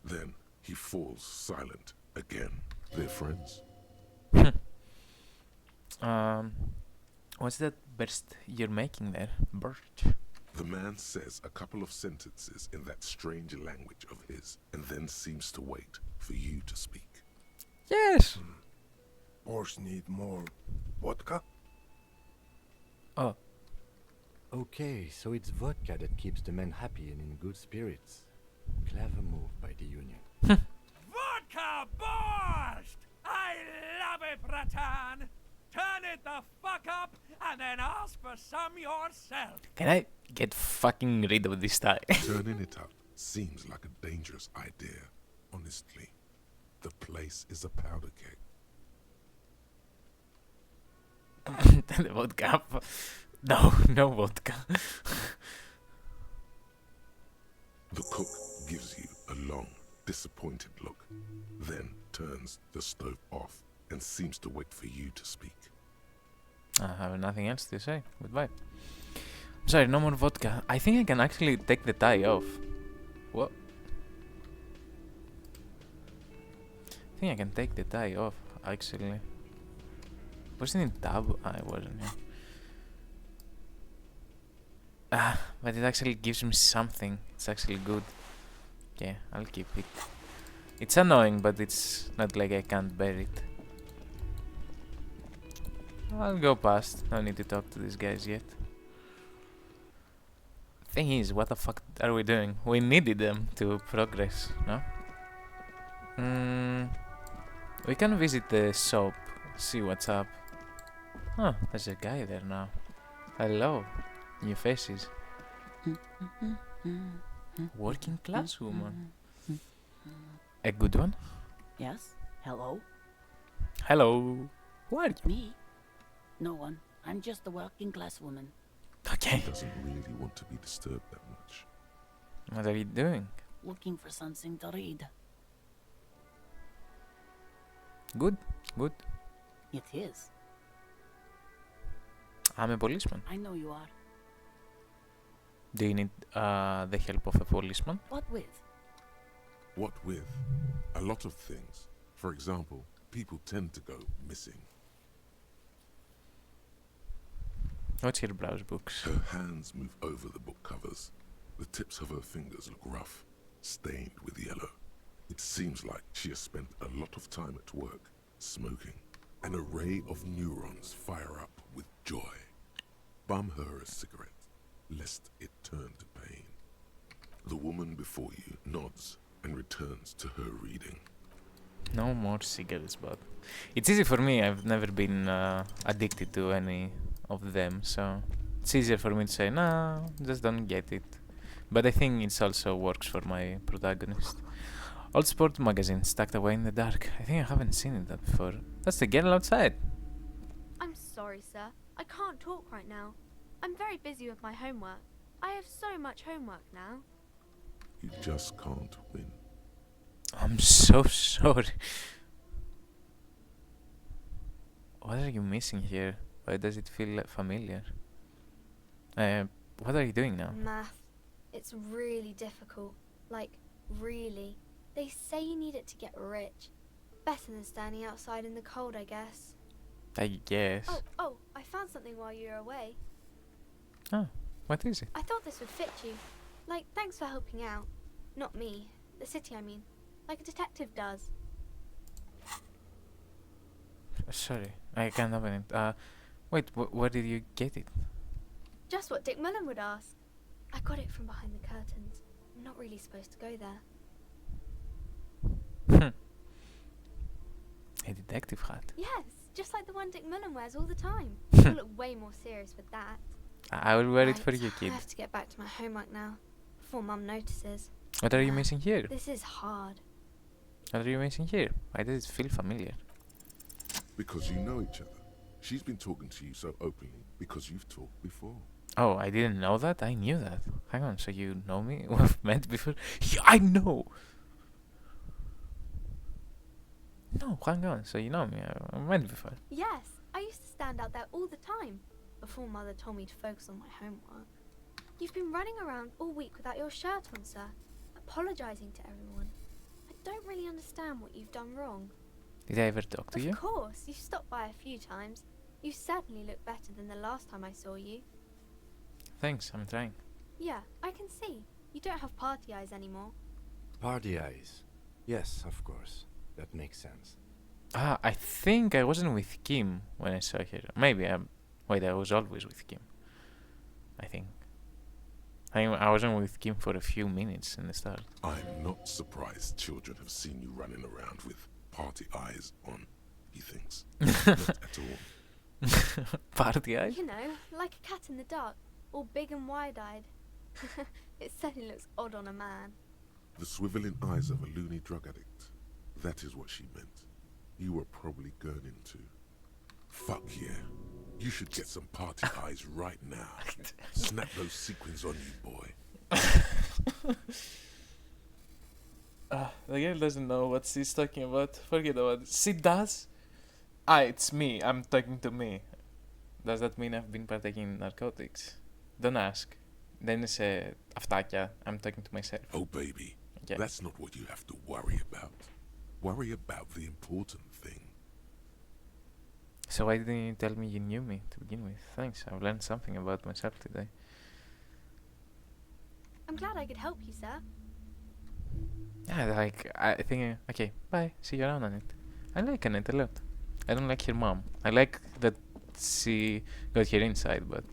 Then he falls silent again. They're friends? What's that burst you're making there? Burst. The man says a couple of sentences in that strange language of his and then seems to wait for you to speak. Yes. Horse need more vodka? Oh, Okay, so it's vodka that keeps the men happy and in good spirits. Clever move by the Union. Vodka Borscht! I love it, Bratan! Turn it the fuck up and then ask for some yourself! can I get fucking rid of this tie? Turning it up seems like a dangerous idea, honestly. The place is a powder keg. The vodka. No, no vodka. The cook gives you a long, disappointed look, then turns the stove off and seems to wait for you to speak. I have nothing else to say. Goodbye. I'm sorry, no more vodka. I think I can actually take the tie off. What? I think I can take the tie off, actually. Wasn't it tab? I wasn't, yeah. But it actually gives me something. It's actually good. Yeah, I'll keep it. It's annoying, but it's not like I can't bear it. I'll go past. No need to talk to these guys yet. Thing is, what the fuck are we doing? We needed them to progress, no? We can visit the shop, see what's up. Oh, there's a guy there now. Hello. New faces. Working class woman. A good one? Yes? Hello? Hello. Who are you? Me? No one. I'm just a working class woman. Okay. He doesn't really want to be disturbed that much. What are you doing? Looking for something to read. Good. Good. It is. I'm a policeman. I know you are. Do you need the help of a policeman? What with? What with? A lot of things. For example, people tend to go missing. What's your browse books? Her hands move over the book covers. The tips of her fingers look rough, stained with yellow. It seems like she has spent a lot of time at work, smoking. An array of neurons fire up with joy. Bum her a cigarette, lest it turn to pain. The woman before you nods and returns to her reading. No more cigarettes, but it's easy for me. I've never been addicted to any of them, so it's easier for me to say, no, just don't get it. But I think it also works for my protagonist. Old sport magazine tucked away in the dark. I think I haven't seen it before. That's the girl outside. I'm sorry, sir. I can't talk right now. I'm very busy with my homework. I have so much homework now. You just can't win. I'm so sorry. What are you missing here? Why does it feel familiar? What are you doing now? Math. It's really difficult. Like, really. They say you need it to get rich. Better than standing outside in the cold, I guess. I guess. Oh, I found something while you were away. Oh, what is it? I thought this would fit you. Like, thanks for helping out. Not me. The city, I mean. Like a detective does. Sorry, I can't open it. Wait, where did you get it? Just what Dick Mullen would ask. I got it from behind the curtains. I'm not really supposed to go there. A detective hat. Yes, just like the one Dick Mullen wears all the time. You'll look way more serious with that. I will wear it for Right, you, kid. I have to get back to my homework now, before Mum notices. What are you missing here? This is hard. What are you missing here? Why does it feel familiar? Because you know each other. She's been talking to you so openly because you've talked before. Oh, I didn't know that? I knew that. Hang on, so you know me? We've met before? Yeah, I know! No, hang on, so you know me. I met before. Yes, I used to stand out there all the time, before Mother told me to focus on my homework. You've been running around all week without your shirt on, sir, apologising to everyone. I don't really understand what you've done wrong. Did I ever talk to you? Of course, you stopped by a few times. You certainly look better than the last time I saw you. Thanks, I'm trying. Yeah, I can see. You don't have party eyes anymore. Party eyes. Yes, of course. That makes sense. Ah, I think I wasn't with Kim when I saw her. Maybe wait, I was always with Kim. I think. I wasn't with Kim for a few minutes in the start. I'm not surprised children have seen you running around with party eyes on, he thinks. Not at all. Party eyes? You know, like a cat in the dark, all big and wide-eyed. It certainly looks odd on a man. The swiveling eyes of a loony drug addict. That is what she meant. You were probably gurning too. Fuck yeah. You should get some party eyes right now. Snap those sequins on you, boy. The girl doesn't know what she's talking about. Forget about it. She does? It's me. I'm talking to me. Does that mean I've been partaking in narcotics? Don't ask. Δεν είσαι αυτάκια. I'm talking to myself. Oh, baby. Okay. That's not what you have to worry about. Worry about the important thing. So why didn't you tell me you knew me to begin with? Thanks. I've learned something about myself today. I'm glad I could help you, sir. Yeah, like, I think... okay, bye. See you around, Annette. I like Annette a lot. I don't like her mom. I like that she got her inside, but...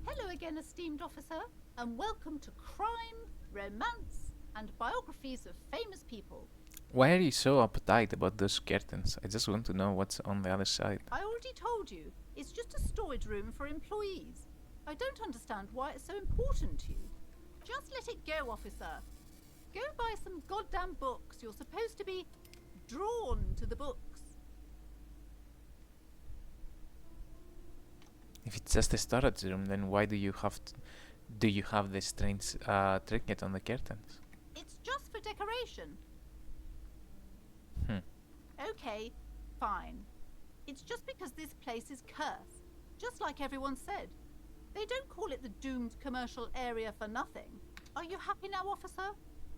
Hello again, esteemed officer, and welcome to crime, romance, and biographies of famous people. Why are you so uptight about those curtains? I just want to know what's on the other side. I already told you, it's just a storage room for employees. I don't understand why it's so important to you. Just let it go, officer. Go buy some goddamn books. You're supposed to be drawn to the books. If it's just a storage room, then why do you have this strange trinket on the curtains? It's just for decoration. Okay, fine. It's just because this place is cursed, just like everyone said. They don't call it the doomed commercial area for nothing. Are you happy now, officer?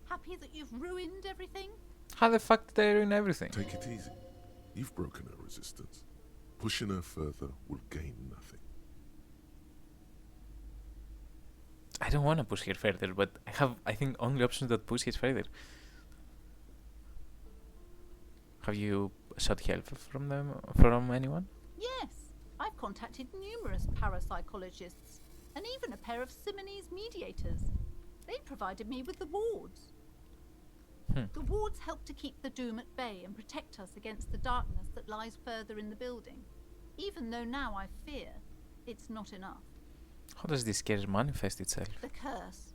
Happy that you've ruined everything? How the fuck did I ruin everything? Take it easy. You've broken her resistance. Pushing her further will gain nothing. I don't want to push her further, but I have, I think, only options that push her further. Have you sought help from anyone? Yes, I've contacted numerous parapsychologists and even a pair of Simonese mediators. They provided me with the wards. The wards help to keep the doom at bay and protect us against the darkness that lies further in the building, even though now I fear it's not enough. How does this curse manifest itself? The curse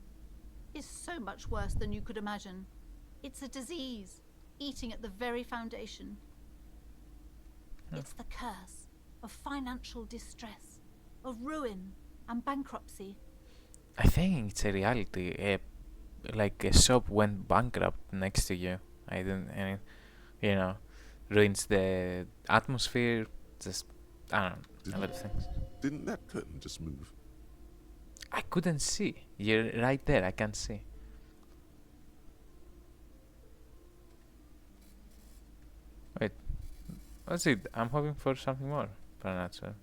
is so much worse than you could imagine. It's a disease, eating at the very foundation. It's the curse of financial distress, of ruin and bankruptcy. I think it's a reality. Like a shop went bankrupt next to you. And you know, ruins the atmosphere. Just, I don't know, a lot of things. Didn't that curtain just move? I couldn't see. You're right there, I can't see. Wait, what's it? I'm hoping for something more supernatural.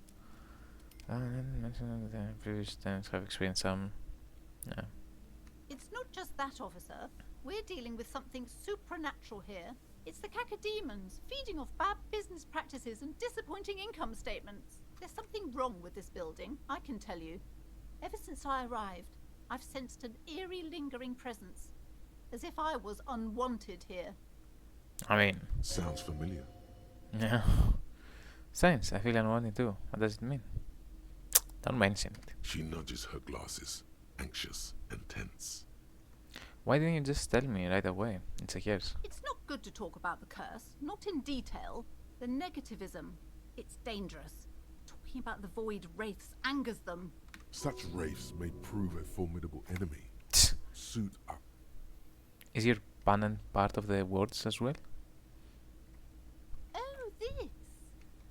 The previous times have experienced some. Yeah. It's not just that, officer. We're dealing with something supernatural here. It's the cacodemons, feeding off bad business practices and disappointing income statements. There's something wrong with this building, I can tell you. Ever since I arrived, I've sensed an eerie, lingering presence, as if I was unwanted here. I mean, Sounds familiar. yeah. Science, I feel unwanted too. What does it mean? Don't mention it. She nudges her glasses, anxious and tense. Why didn't you just tell me right away? It's a curse. It's not good to talk about the curse, not in detail. The negativism, it's dangerous. Talking about the void wraiths angers them. Such wraiths may prove a formidable enemy. Suit up. Is your panel part of the words as well? Oh, this?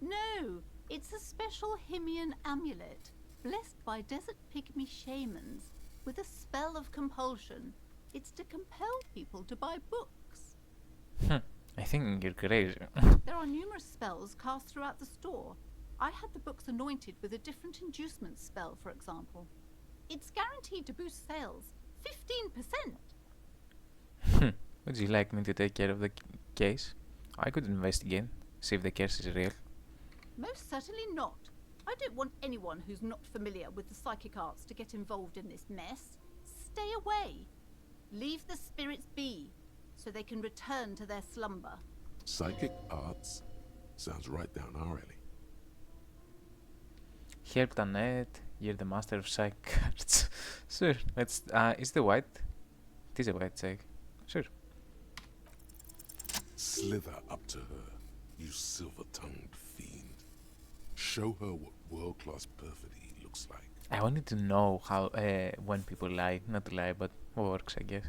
No, it's a special Himian amulet, blessed by desert pygmy shamans, with a spell of compulsion. It's to compel people to buy books. I think you're crazy. There are numerous spells cast throughout the store. I had the books anointed with a different inducement spell, for example. It's guaranteed to boost sales 15%. Would you like me to take care of the case? I could investigate, see if the curse is real. Most certainly not. I don't want anyone who's not familiar with the psychic arts to get involved in this mess. Stay away. Leave the spirits be, so they can return to their slumber. Psychic arts? Sounds right down our alley. Help Annette, you're the master of psychic arts. Sure, let's. Is the white? It is a white psych. Sure. Slither up to her, you silver-tongued fiend. Show her what world-class perfidy looks like. I wanted to know how, when people lie, not lie, but works, I guess.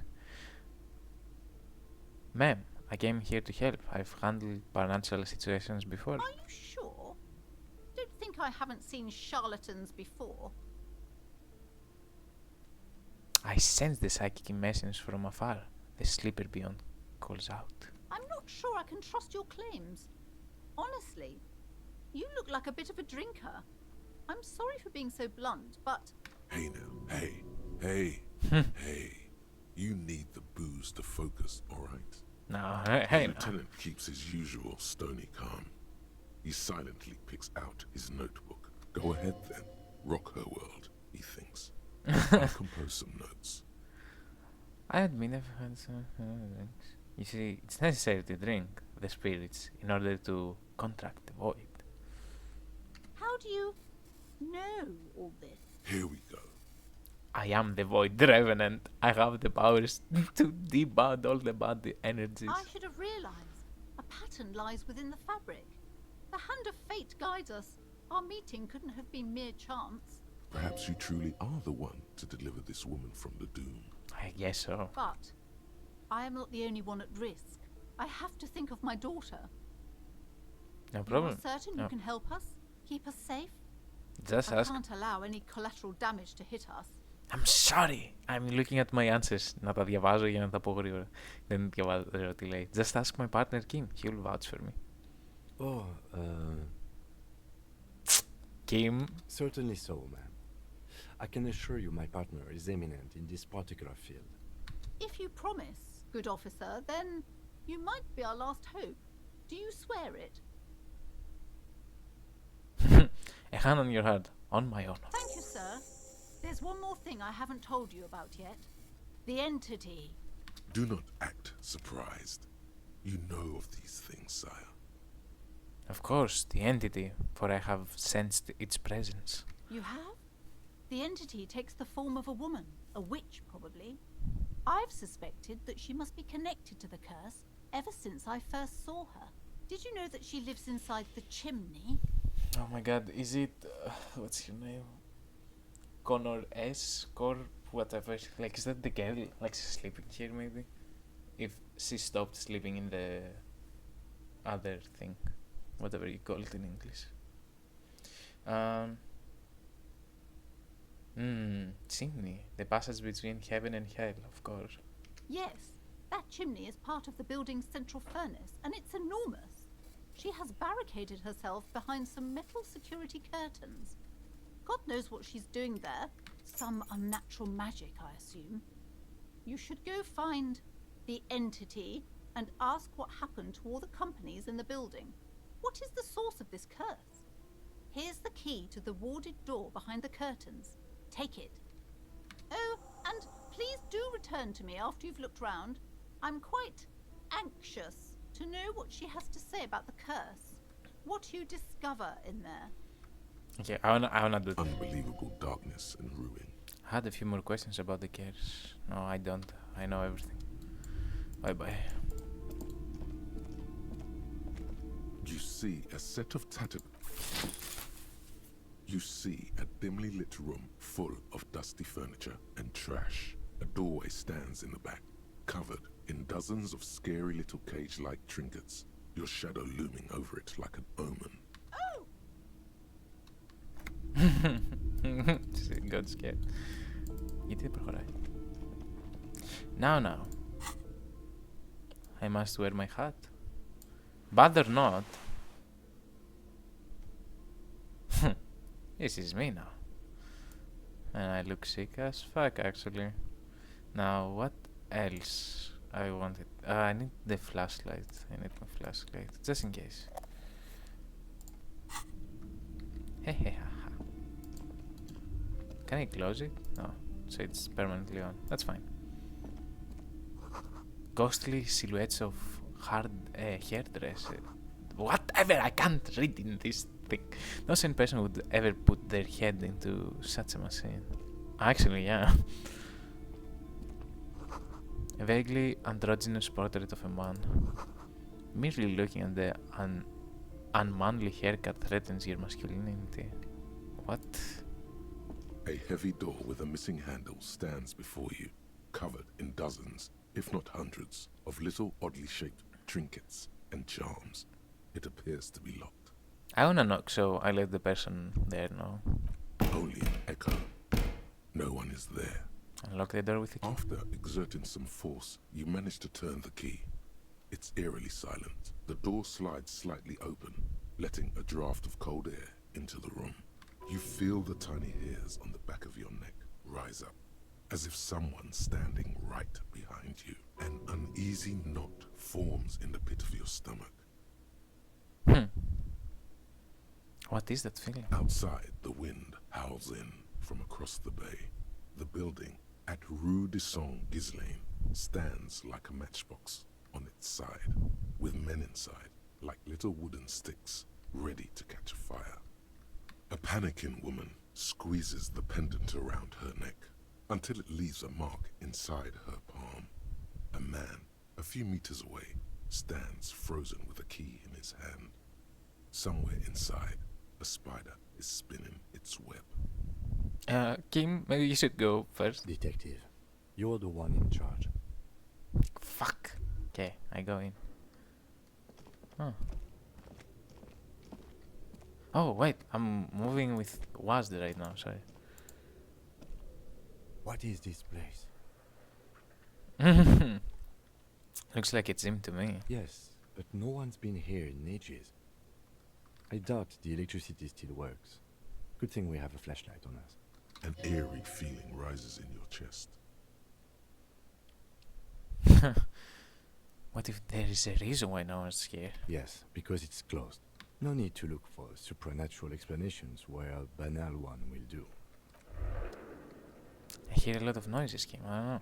Ma'am, I came here to help. I've handled financial situations before. Are you sure? Don't think I haven't seen charlatans before. I sense the psychic message from afar. The sleeper beyond calls out. I'm not sure I can trust your claims. Honestly, you look like a bit of a drinker. I'm sorry for being so blunt, but... Hey now, hey. You need the booze to focus, alright? No, The hey, no. lieutenant keeps his usual stony calm. He silently picks out his notebook. Go ahead then, rock her world, he thinks. I'll compose some notes. I admit I've had some drinks. You see, it's necessary to drink the spirits in order to contract the void. How do you know all this? Here we go. I am the void revenant. I have the powers to debud all the bad energies. I should have realized. A pattern lies within the fabric. The hand of fate guides us. Our meeting couldn't have been mere chance. Perhaps you truly are the one to deliver this woman from the doom. I guess so. But I am not the only one at risk. I have to think of my daughter. No problem. You are certain No. you can help us? Keep us safe? Just I ask. can't allow any collateral damage to hit us. I'm sorry. I'm looking at my answers. Να τα διαβάζω για να τα πω γρήγορα. Δεν διαβάζω τι λέει. Just ask my partner Kim. He will vouch for me. Oh, Kim. certainly so, ma'am. I can assure you my partner is eminent in this particular field. If you promise, good officer, then you might be our last hope. Do you swear it? A hand on your heart. On my honor. Thank you, sir. There's one more thing I haven't told you about yet. The entity. Do not act surprised. You know of these things, sire. Of course, the entity, for I have sensed its presence. You have? The entity takes the form of a woman, a witch probably. I've suspected that she must be connected to the curse ever since I first saw her. Did you know that she lives inside the chimney? Oh my god, is it... what's your name? Connor S? Cor... whatever. Like, is that the girl? Like, she's sleeping here, maybe? If she stopped sleeping in the... other thing. Whatever you call it in English. Chimney. The passage between heaven and hell, of course. Yes, that chimney is part of the building's central furnace, and it's enormous. She has barricaded herself behind some metal security curtains. God knows what she's doing there. Some unnatural magic, I assume. You should go find the entity and ask what happened to all the companies in the building. What is the source of this curse? Here's the key to the warded door behind the curtains. Take it. Oh, and please do return to me after you've looked round. I'm quite anxious to know what she has to say about the curse. What you discover in there. Okay, I wanna do that. Unbelievable darkness and ruin. I had a few more questions about the curse. No, I don't. I know everything. Bye-bye. You see a set of tattered... You see a dimly lit room full of dusty furniture and trash. A doorway stands in the back, covered in dozens of scary little cage-like trinkets, your shadow looming over it like an omen. Got scared. Γιατί δεν προχωράει. Now. I must wear my hat. Bad or not. This is me now. And I look sick as fuck, actually. Now, what else I wanted? I need the flashlight. I need my flashlight. Just in case. Can I close it? No. So it's permanently on. That's fine. Ghostly silhouettes of hairdresser. Whatever, I can't read in this thing. No sane person would ever put their head into such a machine. Actually, yeah. A vaguely androgynous portrait of a man. Merely looking at the unmanly haircut threatens your masculinity. What? A heavy door with a missing handle stands before you, covered in dozens, if not hundreds, of little oddly shaped trinkets and charms. It appears to be locked. I wanna knock, so I let the person there know. Only an echo. No one is there. Unlock the door with a key. After exerting some force, you manage to turn the key. It's eerily silent. The door slides slightly open, letting a draft of cold air into the room. You feel the tiny hairs on the back of your neck rise up, as if someone's standing right behind you. An uneasy knot forms in the pit of your stomach. What is that feeling? Outside, the wind howls in from across the bay. The building at Rue de Saint-Ghislain stands like a matchbox on its side, with men inside, like little wooden sticks, ready to catch a fire. A panicking woman squeezes the pendant around her neck until it leaves a mark inside her palm. A man, a few meters away, stands frozen with a key in his hand. Somewhere inside, a spider is spinning its web. Kim, maybe you should go first. Detective, you're the one in charge. Fuck. Okay, I go in. Oh, wait, I'm moving with WASD right now, sorry. What is this place? Looks like a gym to me. Yes, but no one's been here in ages. I doubt the electricity still works. Good thing we have a flashlight on us. An eerie feeling rises in your chest. What if there is a reason why no one's here? Yes, because it's closed. No need to look for supernatural explanations where a banal one will do. I hear a lot of noises, Kim, I don't know.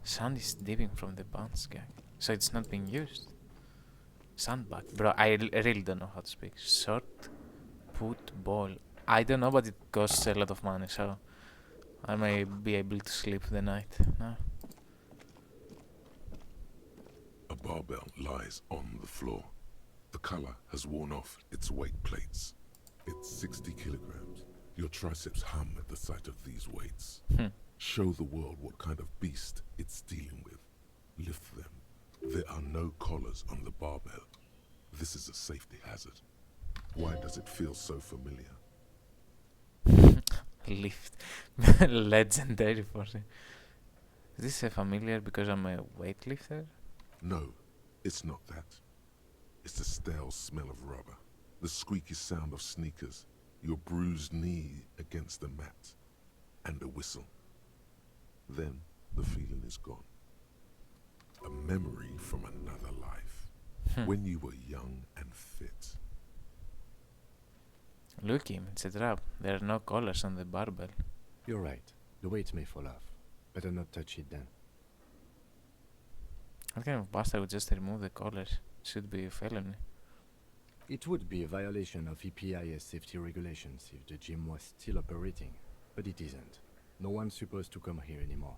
Sound is dipping from the bounce gag, so it's not being used. Sandbag. Bro, I really don't know how to speak. Short put ball. I don't know, but it costs a lot of money, so I may be able to sleep the night. No? A barbell lies on the floor. The color has worn off its weight plates. It's 60 kilograms. Your triceps hum at the sight of these weights. Show the world what kind of beast it's dealing with. Lift them. There are no collars on the barbell. This is a safety hazard. Why does it feel so familiar? Lift. Legendary for it. Is this familiar because I'm a weightlifter? No, it's not that. It's the stale smell of rubber, the squeaky sound of sneakers, your bruised knee against the mat, and a whistle. Then the feeling is gone. A memory from another life, when you were young and fit. Look him, it's a trap. There are no collars on the barbell. You're right. The weight may fall off. Better not touch it then. What kind of bastard would just remove the collars? Should be a felony. It would be a violation of EPIS safety regulations if the gym was still operating, but it isn't. No one's supposed to come here anymore.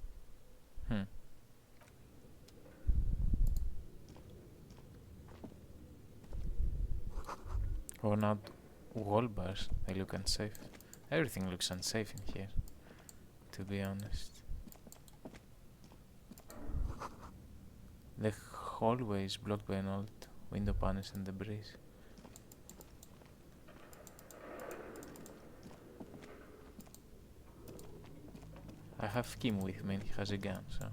Worn out wall bars, they look unsafe. Everything looks unsafe in here, to be honest. The hallway is blocked by an old window panels and debris. I have Kim with me and he has a gun, so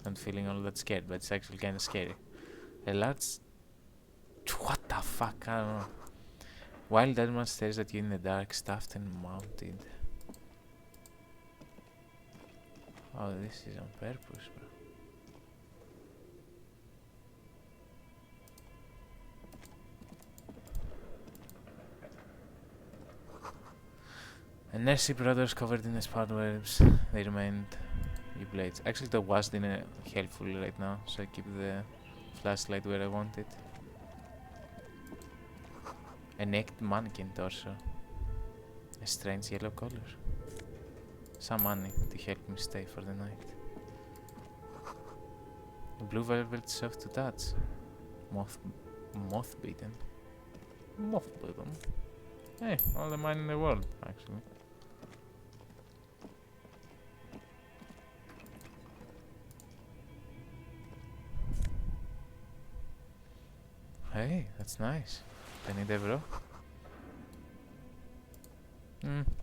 I'm feeling all that scared, but it's actually kinda scary. A large... What the fuck? I don't know. Wild animal stares at you in the dark, stuffed and mounted. Oh, this is on purpose, bro. Inertia brothers covered in spiderwebs. They remained your blades. Actually, the was didn't helpful right now, so I keep the flashlight where I want it. A naked mannequin torso. A strange yellow color. Some money to help me stay for the night. A blue velvet soft to touch. Moth-beaten. Moth-beaten. Hey, all the money in the world, actually. Hey, that's nice. $20 bro.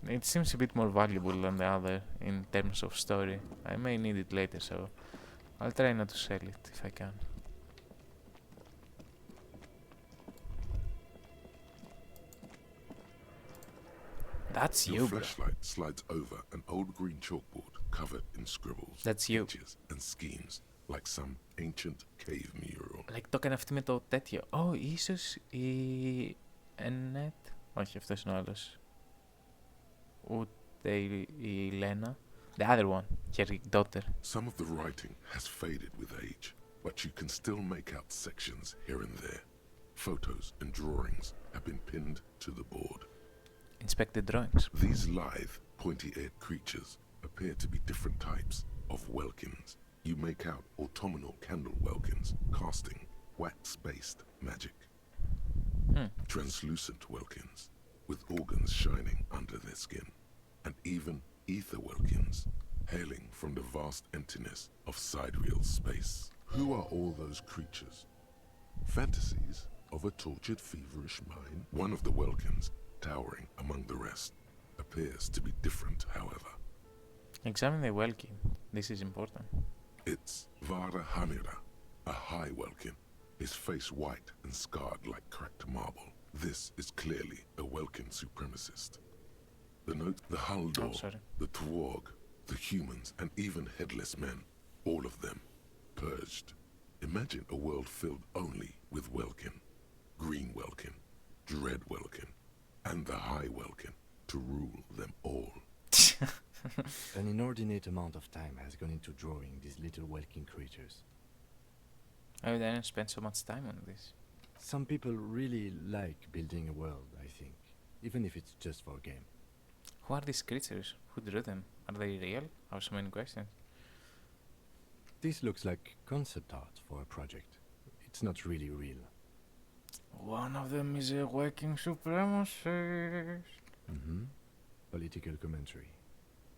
It seems a bit more valuable than the other in terms of story. I may need it later, so I'll try not to sell it if I can. That's Your you, bro. flashlight slides over an old green chalkboard covered in scribbles, That's you. pictures, and schemes, like some ancient cave mural. Like το έκανε αυτή με το τέτοιο. Oh, ίσως η Annette. Όχι, αυτός είναι ο άλλος. Ούτε η Lena. The other one, her daughter. Some of the writing has faded with age, but you can still make out sections here and there. Photos and drawings have been pinned to the board. Inspect the drawings. These lithe, pointy-eared creatures appear to be different types of welkins. You make out autumnal candle welkins casting wax-based magic. Translucent welkins with organs shining under their skin. And even ether welkins hailing from the vast emptiness of sidereal space. Who are all those creatures? Fantasies of a tortured, feverish mind? One of the welkins, towering among the rest, appears to be different, however. Examine the Welkin. This is important. It's Vara Hamira, a high welkin, his face white and scarred like cracked marble. This is clearly a Welkin supremacist. The note, the Haldor, the Twarg, the humans, and even headless men, all of them, purged. Imagine a world filled only with Welkin, Green Welkin, Dread Welkin, and the High Welkin to rule them all. An inordinate amount of time has gone into drawing these little Welkin creatures. I didn't spend so much time on this. Some people really like building a world, I think, even if it's just for a game. Who are these creatures? Who drew them? Are they real? I have so many questions. This looks like concept art for a project. It's not really real. One of them is a working supremacist. Political commentary.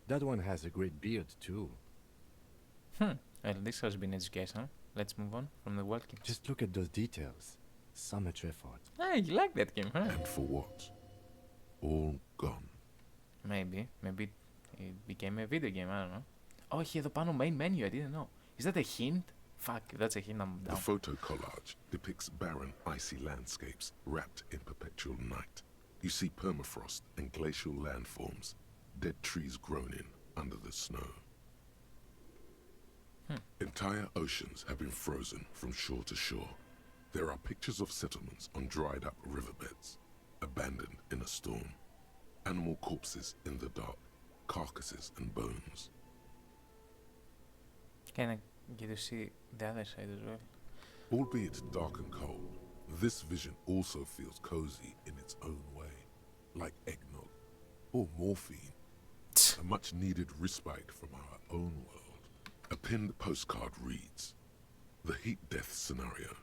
That one has a great beard too. Well, this has been educational. Let's move on from the Welkin. Just look at those details. So much effort. Hey, you like that game, huh? And for what? All gone. Maybe. Maybe it became a video game, I don't know. Oh, here the panel main menu, I didn't know. Is that a hint? Fuck, if that's a hint, I'm down. The photo collage depicts barren, icy landscapes wrapped in perpetual night. You see permafrost and glacial landforms, dead trees grown in under the snow. Entire oceans have been frozen from shore to shore. There are pictures of settlements on dried up riverbeds, abandoned in a storm. Animal corpses in the dark, carcasses and bones. Can I get to see the other side as well? Albeit dark and cold, this vision also feels cozy in its own way, like eggnog or morphine, a much needed respite from our own world. A pinned postcard reads, "The heat death scenario,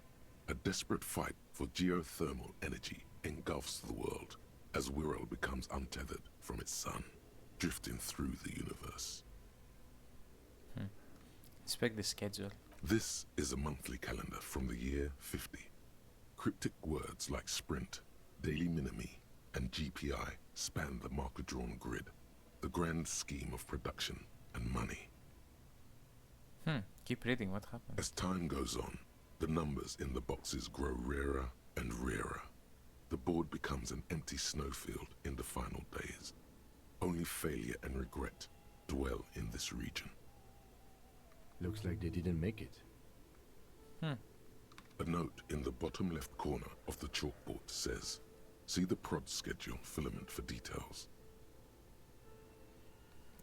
a desperate fight for geothermal energy engulfs the world as Wirral becomes untethered from its sun, drifting through the universe." Inspect the schedule. This is a monthly calendar from the year 50. Cryptic words like sprint, daily minimi, and GPI span the marker-drawn grid, the grand scheme of production and money. Keep reading, what happened? As time goes on, the numbers in the boxes grow rarer and rarer. The board becomes an empty snowfield in the final days. Only failure and regret dwell in this region. Looks like they didn't make it. A note in the bottom left corner of the chalkboard says, "See the prod schedule filament for details."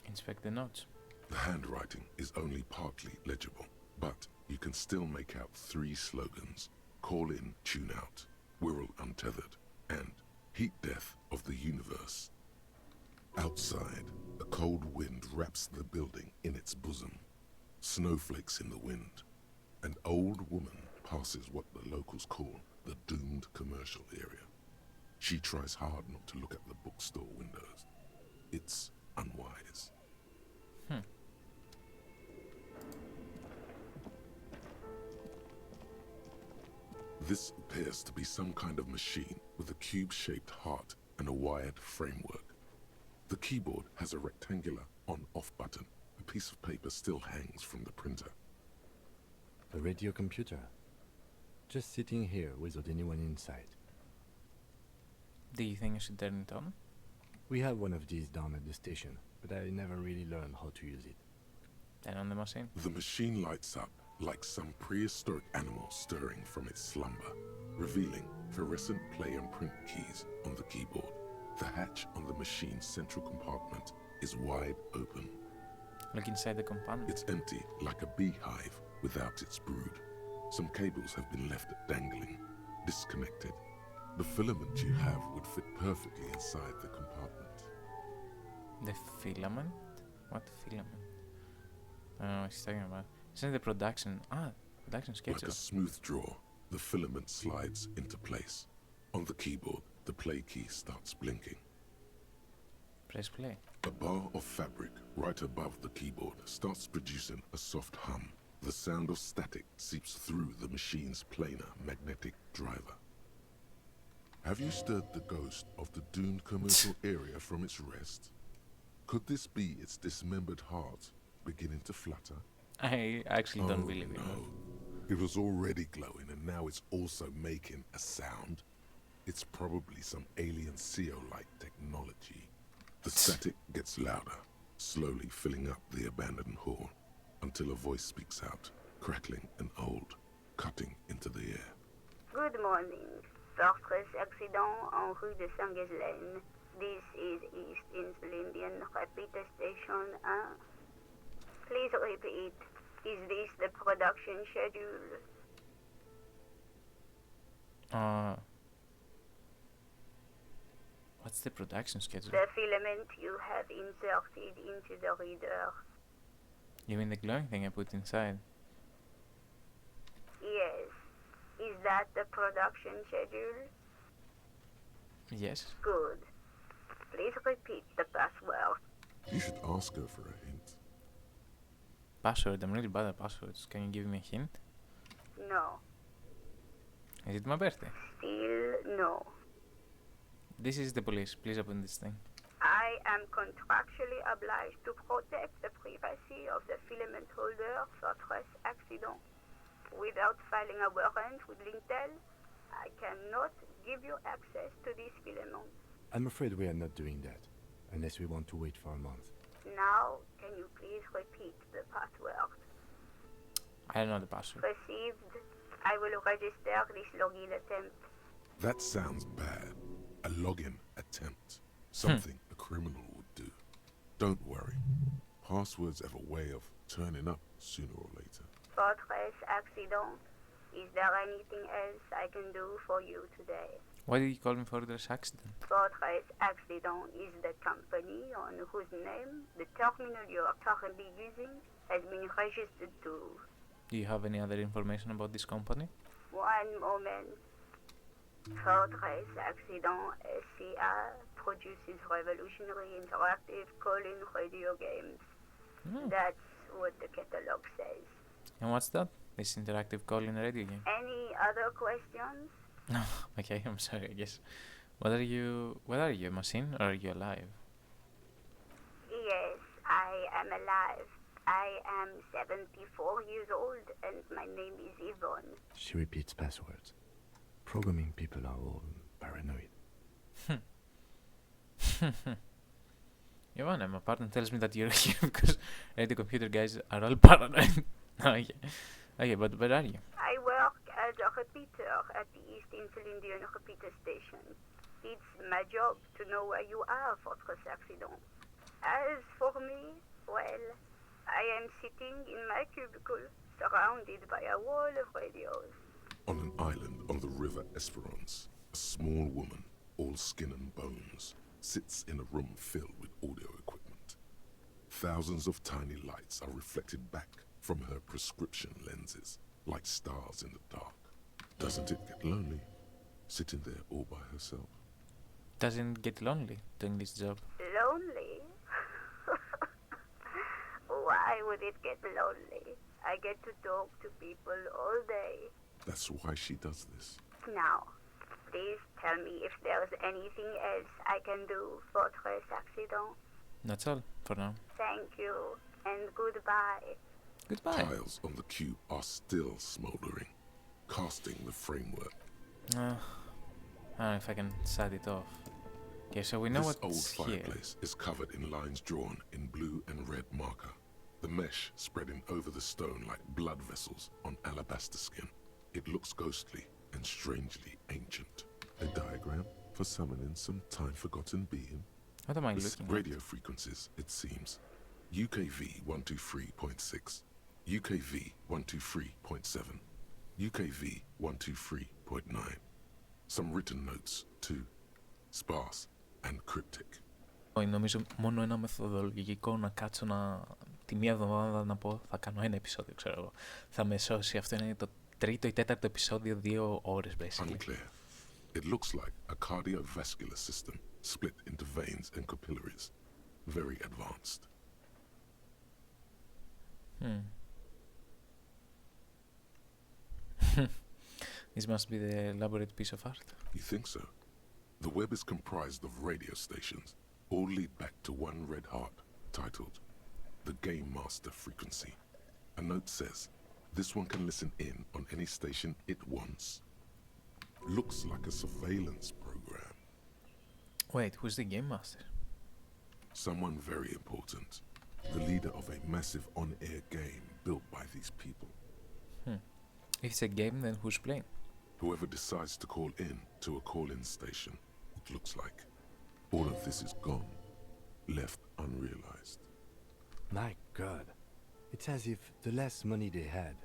Inspect the notes. The handwriting is only partly legible, but you can still make out 3 slogans: "Call in, tune out," "Wirral untethered," and "Heat death of the universe." Outside, a cold wind wraps the building in its bosom. Snowflakes in the wind. An old woman passes what the locals call the doomed commercial area. She tries hard not to look at the bookstore windows. It's unwise. This appears to be some kind of machine with a cube-shaped heart and a wired framework. The keyboard has a rectangular on-off button. A piece of paper still hangs from the printer. A radio computer. Just sitting here without anyone inside. Do you think I should turn it on? We have one of these down at the station, but I never really learned how to use it. Turn on the machine. The machine lights up like some prehistoric animal stirring from its slumber, revealing fluorescent play and print keys on the keyboard. The hatch on the machine's central compartment is wide open. Look inside the compartment. It's empty, like a beehive without its brood. Some cables have been left dangling, disconnected. The filament you have would fit perfectly inside the compartment. The filament? What filament? I don't know what he's talking about. Isn't the production? Production schedule. Like a smooth draw, the filament slides into place. On the keyboard, the play key starts blinking. Press play. A bar of fabric right above the keyboard starts producing a soft hum. The sound of static seeps through the machine's planar magnetic driver. Have you stirred the ghost of the doomed commercial area from its rest? Could this be its dismembered heart beginning to flutter? I actually don't believe it. No. It was already glowing and now it's also making a sound. It's probably some alien CO-like technology. The static gets louder, slowly filling up the abandoned hall, until a voice speaks out, crackling and old, cutting into the air. Good morning. Fortress accident en rue de Saint-Ghislaine. This is East Insulindian Repeater Station 1. Please repeat. Is this the production schedule? What's the production schedule? The filament you have inserted into the reader. You mean the glowing thing I put inside? Yes. Is that the production schedule? Yes. Good. Please repeat the password. You should ask her for a hint. Password? I'm really bad at passwords. Can you give me a hint? No. Is it my birthday? Still no. This is the police. Please open this thing. I am contractually obliged to protect the privacy of the filament holder Fortress Accident. Without filing a warrant with Lintel, I cannot give you access to these filaments. I'm afraid we are not doing that, unless we want to wait for a month. Now, can you please repeat the password? I don't know the password. Received. I will register this login attempt. That sounds bad. A login attempt. Something a criminal would do. Don't worry. Passwords have a way of turning up sooner or later. Fortress Accident. Is there anything else I can do for you today? Why did you call me Fortress Accident? Fortress Accident is the company on whose name the terminal you are currently using has been registered to. Do you have any other information about this company? One moment. Fortress Accident SCA produces revolutionary interactive call-in radio games. That's what the catalog says. And what's that? This interactive call-in radio game? Any other questions? Okay, I'm sorry, I guess. What are you, a machine, or are you alive? Yes, I am alive. I am 74 years old and my name is Yvonne. She repeats passwords. Programming people are all paranoid. Yvonne, my partner tells me that you're here because radio computer guys are all paranoid. Okay, but where are you? I work as a repeater at the East Insulindian repeater station. It's my job to know where you are, Fortress Accident. As for me, well, I am sitting in my cubicle, surrounded by a wall of radios. On an island on the river Esperance, a small woman, all skin and bones, sits in a room filled with audio equipment. Thousands of tiny lights are reflected back from her prescription lenses, like stars in the dark. Doesn't it get lonely, sitting there all by herself? Doesn't it get lonely doing this job? Lonely? Why would it get lonely? I get to talk to people all day. That's why she does this. Now, please tell me if there's anything else I can do, Fortress Accident. That's all for now. Thank you, and goodbye. Goodbye. Tiles on the cube are still smoldering, casting the framework. I don't know if I can set it off. Okay, so we know This what's old here. fireplace is covered in lines drawn in blue and red marker, the mesh spreading over the stone like blood vessels on alabaster skin. It looks ghostly and strangely ancient. A diagram for summoning some time-forgotten being. What am I With looking radio frequencies, it seems. UKV 123.6, UKV 123.7, UKV 123.9. Some written notes, too. Sparse and cryptic. Νομίζω μόνο ένα μεθοδολογικό να κάτσω τη μία εβδομάδα να πω θα κάνω ένα επεισόδιο, ξέρω εγώ. Θα με σώσει. Αυτό είναι το τρίτο ή τέταρτο επεισόδιο, 2 ώρες basically. Unclear. It looks like a cardiovascular system split into veins and capillaries. Very advanced. This must be the elaborate piece of art. You think so? The web is comprised of radio stations, all lead back to one red heart, titled The Game Master Frequency. A note says, this one can listen in on any station it wants. Looks like a surveillance program. Wait, who's the game master? Someone very important. The leader of a massive on-air game built by these people. If it's a game, then who's playing? Whoever decides to call in to a call-in station, it looks like. All of this is gone, left unrealized. My God. It's as if the less money they had,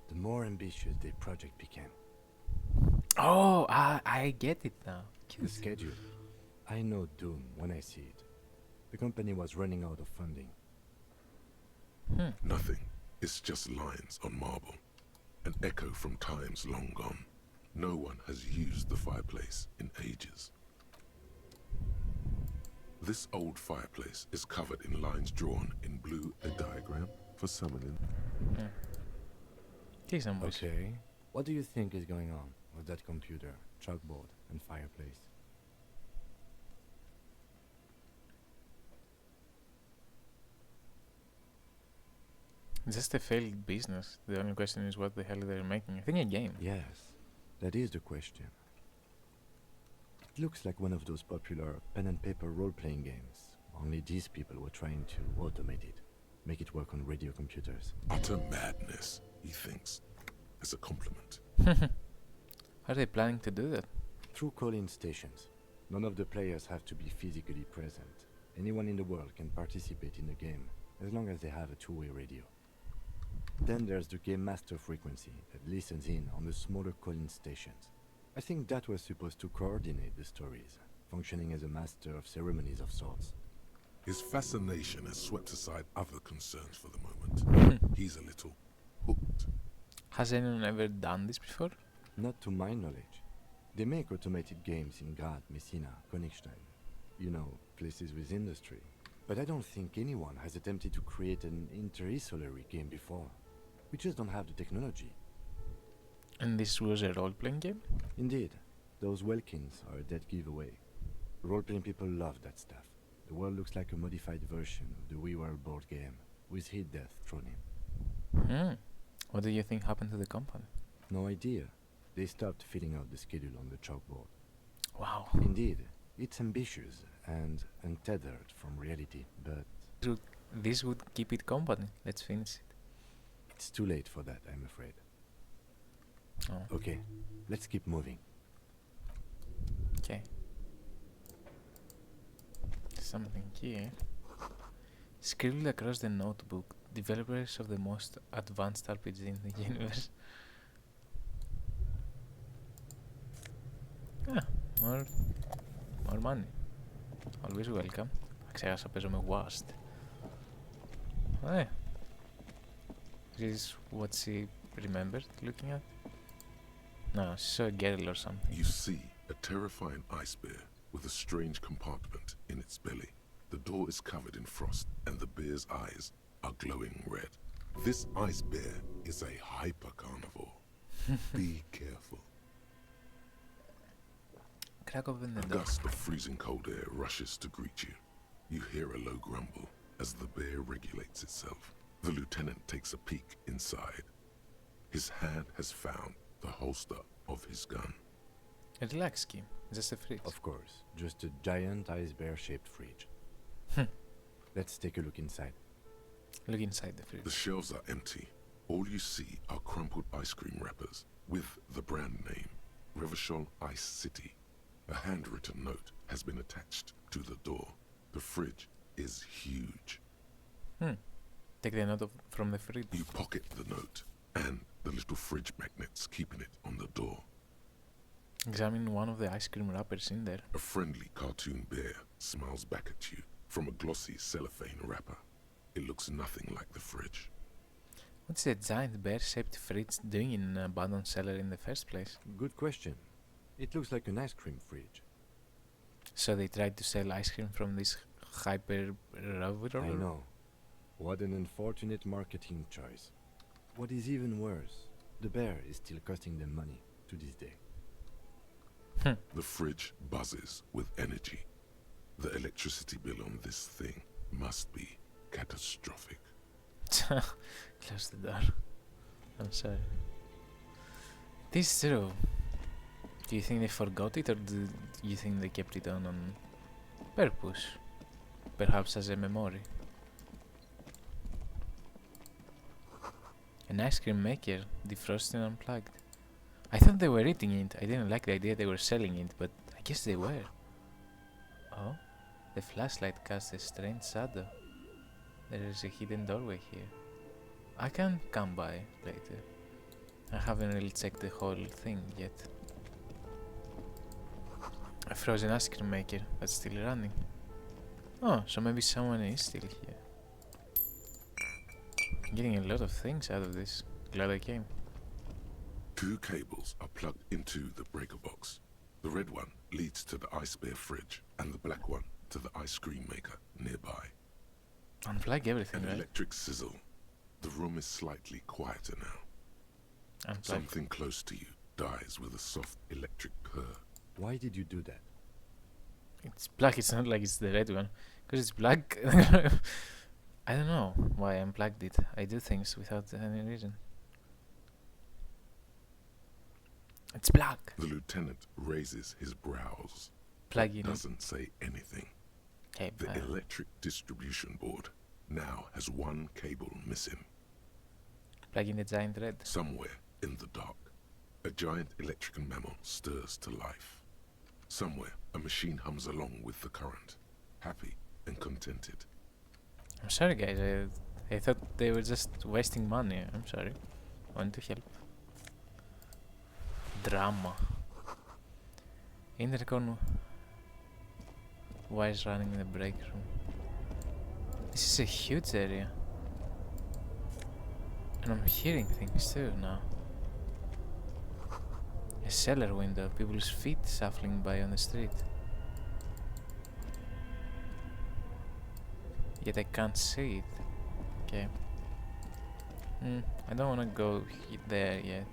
the more ambitious their project became. Oh, I get it now. The schedule. I know doom when I see it. The company was running out of funding. Nothing. It's just lines on marble. An echo from times long gone. No one has used the fireplace in ages. This old fireplace is covered in lines drawn in blue, a diagram for summoning. Okay. What do you think is going on with that computer, chalkboard, and fireplace? It's just a failed business. The only question is what the hell they're making. I think a game. Yes, that is the question. It looks like one of those popular pen and paper role-playing games. Only these people were trying to automate it, make it work on radio computers. Utter madness, he thinks, as a compliment. How are they planning to do that? Through call-in stations. None of the players have to be physically present. Anyone in the world can participate in the game, as long as they have a two-way radio. Then there's the game master frequency that listens in on the smaller call-in stations. I think that was supposed to coordinate the stories, functioning as a master of ceremonies of sorts. His fascination has swept aside other concerns for the moment. He's a little hooked. Has anyone ever done this before? Not to my knowledge. They make automated games in Grad, Messina, Königstein. You know, places with industry. But I don't think anyone has attempted to create an inter-isolary game before. We just don't have the technology. And this was a role-playing game? Indeed. Those Welkins are a dead giveaway. Role-playing people love that stuff. The world looks like a modified version of the We Were board game, with hit death thrown in. What do you think happened to the company? No idea. They stopped filling out the schedule on the chalkboard. Wow. Indeed. It's ambitious and untethered from reality, but... This would keep it company. Let's finish it. It's too late for that, I'm afraid. Oh. Okay, let's keep moving. Okay. Something here. Scribbled across the notebook, developers of the most advanced RPG in the universe. More money. Always welcome. Ξέχασα παίζω με Wast. This is what she remembered looking at. No, she saw a girl or something. You see a terrifying ice bear with a strange compartment in its belly. The door is covered in frost and the bear's eyes are glowing red. This ice bear is a hyper carnivore. Be careful. Crack open the A door. gust of freezing cold air rushes to greet you. You hear a low grumble as the bear regulates itself. The lieutenant takes a peek inside. His hand has found the holster of his gun. Relax, Kim. Just a fridge. Of course, just a giant ice bear-shaped fridge. Let's take a look inside. Look inside the fridge. The shelves are empty. All you see are crumpled ice cream wrappers with the brand name, Revachol Ice City. A handwritten note has been attached to the door. The fridge is huge. Take the note from the fridge. You pocket the note and the little fridge magnets keeping it on the door. Examine one of the ice cream wrappers in there. A friendly cartoon bear smiles back at you from a glossy cellophane wrapper. It looks nothing like the fridge. What's a giant bear-shaped fridge doing in an abandoned cellar in the first place? Good question. It looks like an ice cream fridge. So they tried to sell ice cream from this hyper router? I know. What an unfortunate marketing choice. What is even worse, the bear is still costing them money to this day. The fridge buzzes with energy. The electricity bill on this thing must be catastrophic. Close the door. I'm sorry. This is true. Do you think they forgot it, or do you think they kept it on purpose? Perhaps as a memory. An ice cream maker, defrosted and unplugged. I thought they were eating it. I didn't like the idea they were selling it, but I guess they were. Oh, the flashlight casts a strange shadow. There is a hidden doorway here. I can come by later. I haven't really checked the whole thing yet. A frozen ice cream maker that's still running. Oh, so maybe someone is still here. I'm getting a lot of things out of this. Glad I came. 2 cables are plugged into the breaker box. The red one leads to the ice bear fridge and the black one to the ice cream maker nearby. Unplug everything, An right? electric sizzle. The room is slightly quieter now. Unplug. Something close to you dies with a soft electric purr. Why did you do that? It's black, it's not like it's the red one. Because it's black. I don't know why I unplugged it. I do things without any reason. It's black. The lieutenant raises his brows, Plug but in. doesn't say anything. Okay, The electric distribution board now has one cable missing. plug in the giant red. Somewhere in the dark, a giant electrical mammal stirs to life. Somewhere, a machine hums along with the current, happy and contented. I'm sorry, guys. I thought they were just wasting money. I'm sorry. I want to help. Drama. Intercom wires running in the break room. This is a huge area. And I'm hearing things too now. A cellar window, people's feet shuffling by on the street. Yet I can't see it. Okay. I don't wanna go there yet.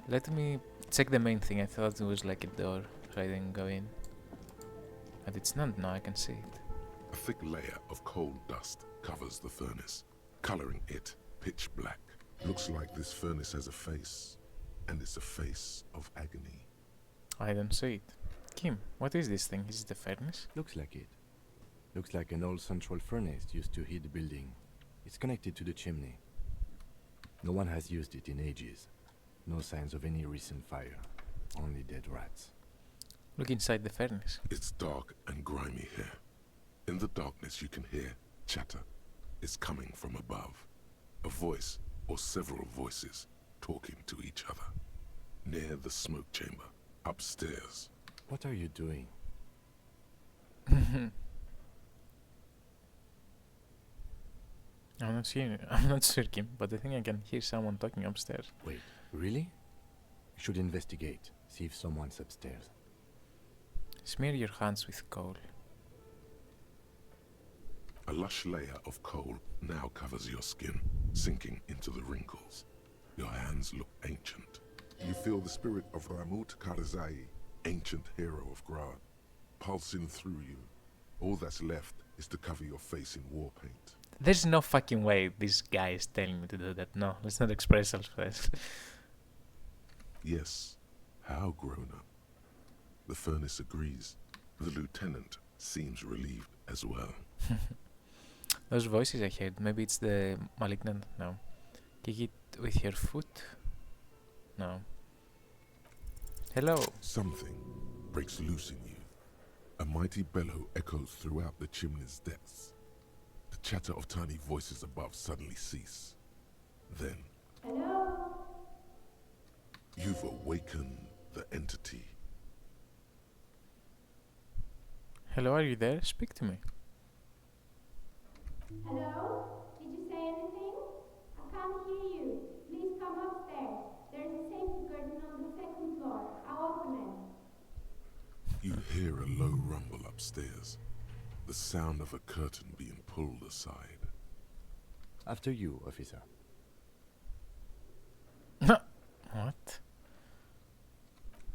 Let me check the main thing. I thought it was like a door, so I didn't go in. But it's not now, I can see it. A thick layer of coal dust covers the furnace, coloring it pitch black. Looks like this furnace has a face, and it's a face of agony. I don't see it. Kim, what is this thing? Is it a furnace? Looks like it. Looks like an old central furnace used to heat the building. It's connected to the chimney. No one has used it in ages. No signs of any recent fire. Only dead rats. Look inside the furnace. It's dark and grimy here. In the darkness you can hear chatter. It's coming from above. A voice or several voices talking to each other. Near the smoke chamber, upstairs. What are you doing? I'm not sure, Kim, but I think I can hear someone talking upstairs. Wait, really? You should investigate. See if someone's upstairs. Smear your hands with coal. A lush layer of coal now covers your skin, sinking into the wrinkles. Your hands look ancient. You feel the spirit of Ramut Karzai, ancient hero of Grad, pulsing through you. All that's left is to cover your face in war paint. There's no fucking way this guy is telling me to do that. No, let's not express ourselves. Yes, how grown up. The furnace agrees. The lieutenant seems relieved as well. Those voices I heard, maybe it's the malignant. No. Kick it with your foot. No. Hello. Something breaks loose in you. A mighty bellow echoes throughout the chimney's depths. The chatter of tiny voices above suddenly cease. Then, Hello? you've awakened the entity. Hello, are you there? Speak to me. Hello? Did you say anything? I can't hear you. Please come upstairs. There's a safety curtain on the second floor. I'll open it. You hear a low rumble upstairs. The sound of a curtain being pulled aside. After you, officer. What?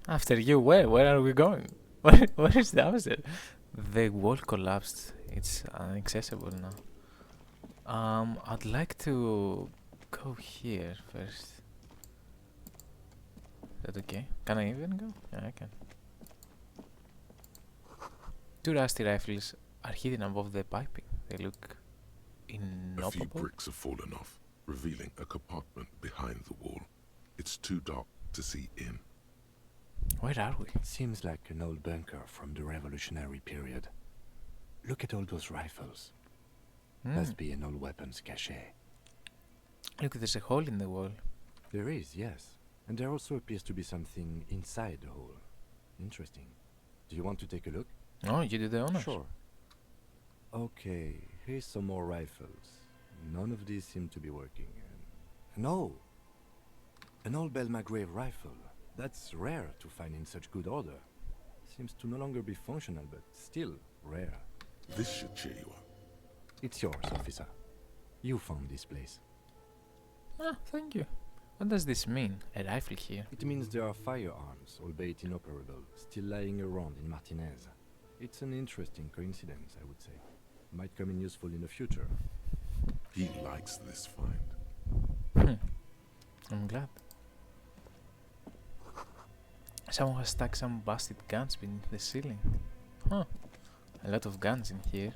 After you, where? Where are we going? Where is the opposite? The wall collapsed. It's inaccessible now. I'd like to go here first. Is that okay? Can I even go? Yeah, I can. Two rusty rifles are hidden above the piping. They look A few inoperable. bricks have fallen off, revealing a compartment behind the wall. It's too dark to see in. Where are we? Seems like an old bunker from the revolutionary period. Look at all those rifles. Must be an old weapons cache. Look, there's a hole in the wall. There is, yes. And there also appears to be something inside the hole. Interesting. Do you want to take a look? Oh, you do the honors. Sure. Okay, here's some more rifles. None of these seem to be working. No! An old Belmagrave rifle. That's rare to find in such good order. Seems to no longer be functional, but still rare. This should cheer you up. It's yours, officer. You found this place. Ah, thank you. What does this mean? A rifle here? It means there are firearms, albeit inoperable, still lying around in Martinez. It's an interesting coincidence, I would say. Might come in useful in the future. He likes this find. I'm glad. Someone has stuck some busted guns beneath the ceiling. Huh. A lot of guns in here.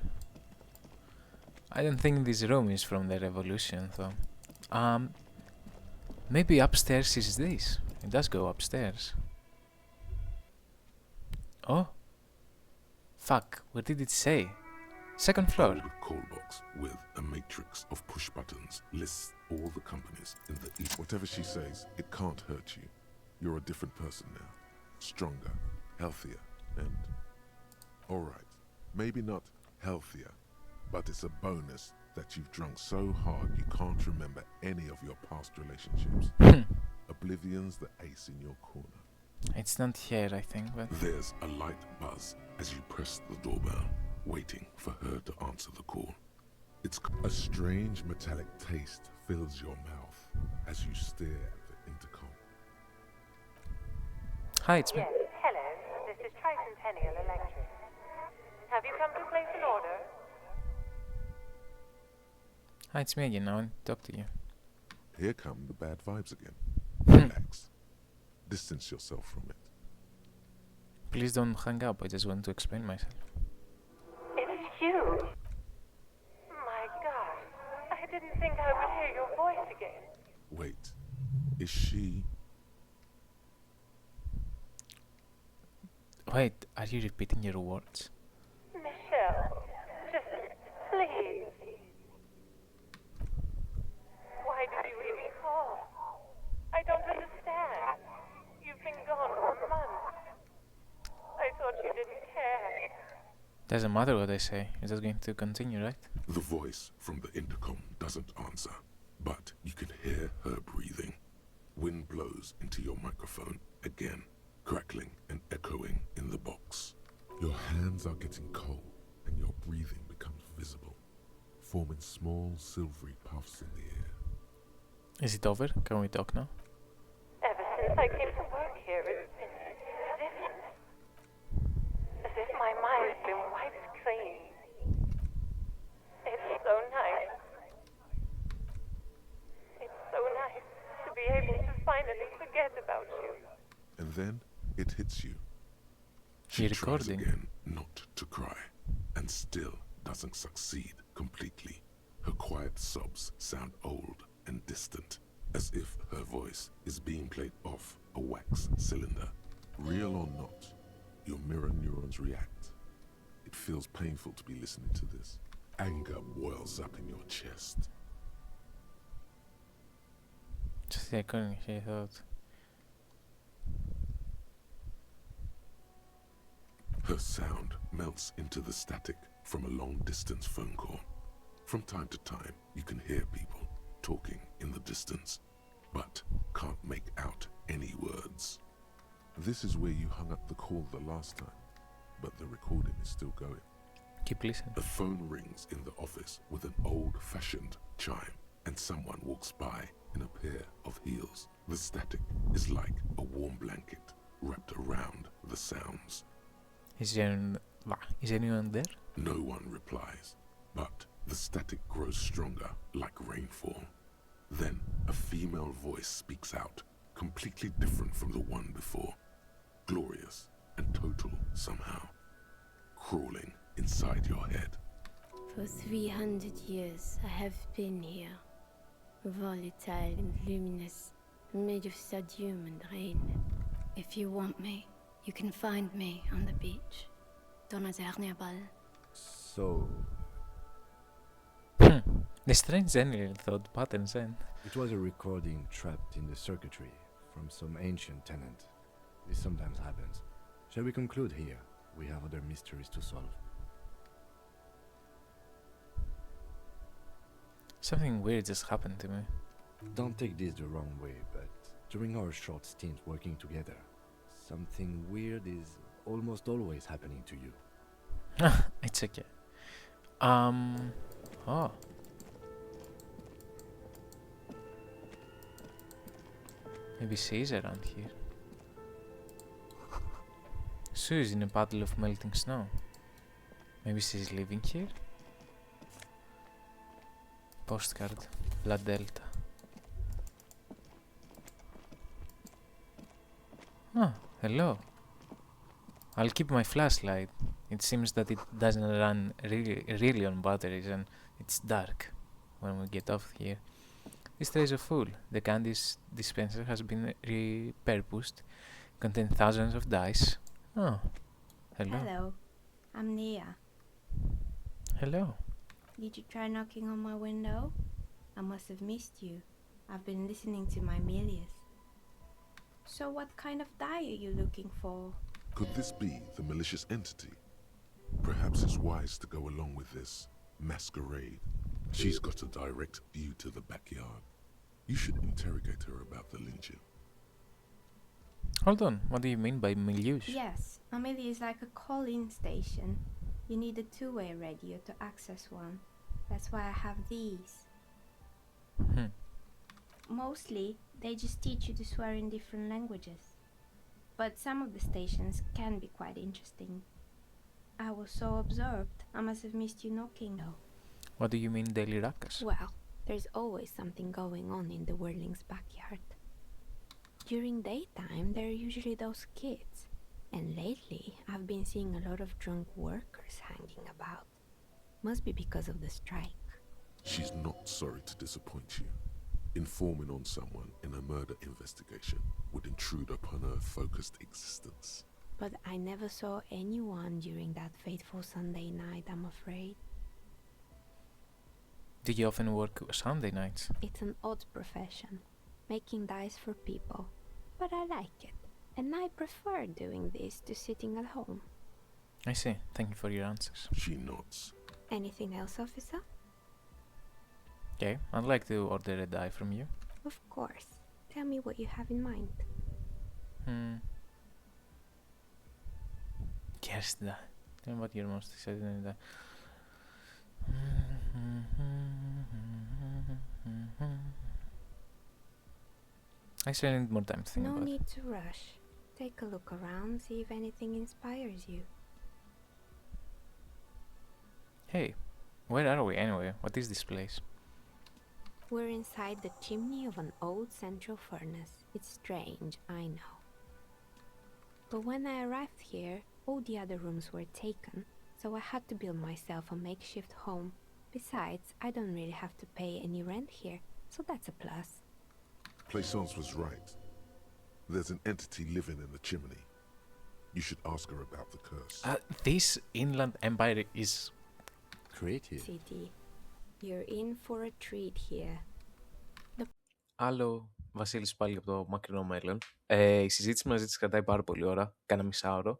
I don't think this room is from the revolution though. Maybe upstairs is this. It does go upstairs. Oh. Fuck, what did it say? Second floor. A call box with a matrix of push buttons lists all the companies in the east. Whatever she says, it can't hurt you. You're a different person now. Stronger, healthier, and... Alright, maybe not healthier, but it's a bonus that you've drunk so hard you can't remember any of your past relationships. Oblivion's the ace in your corner. It's not here, I think, but... There's a light buzz as you press the doorbell, waiting for her to answer the call. It's a strange metallic taste fills your mouth as you stare at the intercom. Hi, it's me. Yes, hello. This is Tricentennial Electric. Have you come to place an order? Hi, it's me again. I want to talk to you. Here come the bad vibes again. Relax. Distance yourself from it. Please don't hang up. I just want to explain myself. It's you. My God. I didn't think I would hear your voice again. Wait. Is she... Wait, are you repeating your words? Michelle, just please. Why did you even call? I don't understand. You've been gone for months. I thought you didn't care. Doesn't matter what I say. It's just going to continue, right? The voice from the intercom doesn't answer, but you can hear her breathing. Wind blows into your microphone again, crackling and echoing in the box. Your hands are getting cold and your breathing becomes visible, forming small silvery puffs in the air. Is it over? Can we talk now? Ever since I came to work here, it's been different. As if my mind's been wiped clean. It's so nice. It's so nice to be able to finally forget about you. And then it hits you. She You're tries recording. again not to cry, and still doesn't succeed completely. Her quiet sobs sound old and distant, as if her voice is being played off a wax cylinder. Real or not, your mirror neurons react. It feels painful to be listening to this. Anger boils up in your chest. Just I couldn't hear thought. Her sound melts into the static from a long-distance phone call. From time to time, you can hear people talking in the distance, but can't make out any words. This is where you hung up the call the last time, but the recording is still going. Keep listening. A phone rings in the office with an old-fashioned chime, and someone walks by in a pair of heels. The static is like a warm blanket wrapped around the sounds. Is anyone there? No one replies, but the static grows stronger like rainfall. Then a female voice speaks out, completely different from the one before. Glorious and total somehow, crawling inside your head. For 300 years I have been here, volatile and luminous, made of sodium and rain. If you want me, you can find me on the beach. Donaternabal. So... The strange alien thought patterns end. It was a recording trapped in the circuitry from some ancient tenant. This sometimes happens. Shall we conclude here? We have other mysteries to solve. Something weird just happened to me. Don't take this the wrong way, but during our short stint working together, something weird is almost always happening to you. It's okay. Oh. Maybe she's around here. Sue's in a puddle of melting snow. Maybe she's living here? Postcard. La Delta. Ah, hello. I'll keep my flashlight. It seems that it doesn't run really on batteries and it's dark when we get off here. This tray is full. The candy dispenser has been repurposed. Contains thousands of dice. Oh, hello. Hello. I'm Nia. Hello. Did you try knocking on my window? I must have missed you. I've been listening to my Milius. So what kind of die are you looking for? Could this be the malicious entity? Perhaps it's wise to go along with this masquerade. She's got a direct view to the backyard. You should interrogate her about the lynching. Hold on, what do you mean by milieu? Yes, a milieu is like a call-in station. You need a two-way radio to access one. That's why I have these. Mostly, they just teach you to swear in different languages. But some of the stations can be quite interesting. I was so absorbed, I must have missed you knocking though. What do you mean daily ruckus? Well, there's always something going on in the Whirling's backyard. During daytime, there are usually those kids. And lately, I've been seeing a lot of drunk workers hanging about. Must be because of the strike. She's not sorry to disappoint you. Informing on someone in a murder investigation would intrude upon her focused existence. But I never saw anyone during that fateful Sunday night, I'm afraid. Do you often work Sunday nights? It's an odd profession, making dice for people. But I like it, and I prefer doing this to sitting at home. I see. Thank you for your answers. She nods. Anything else, officer? Okay, I'd like to order a die from you. Of course. Tell me what you have in mind. Guess that. Tell me what your most exciting die. I still need more time to think No about it. need to rush. Take a look around, see if anything inspires you. Hey, where are we anyway? What is this place? We're inside the chimney of an old central furnace. It's strange, I know. But when I arrived here, all the other rooms were taken, so I had to build myself a makeshift home. Besides, I don't really have to pay any rent here, so that's a plus. Plaisance was right. There's an entity living in the chimney. You should ask her about the curse. This inland empire is creative. City, you're in for a treat here. Άλλο Βασίλης πάλι από το μακρινό μέλλον. Η συζήτηση μαζί της κρατάει πάρα πολύ ώρα, κάνα μισάωρο.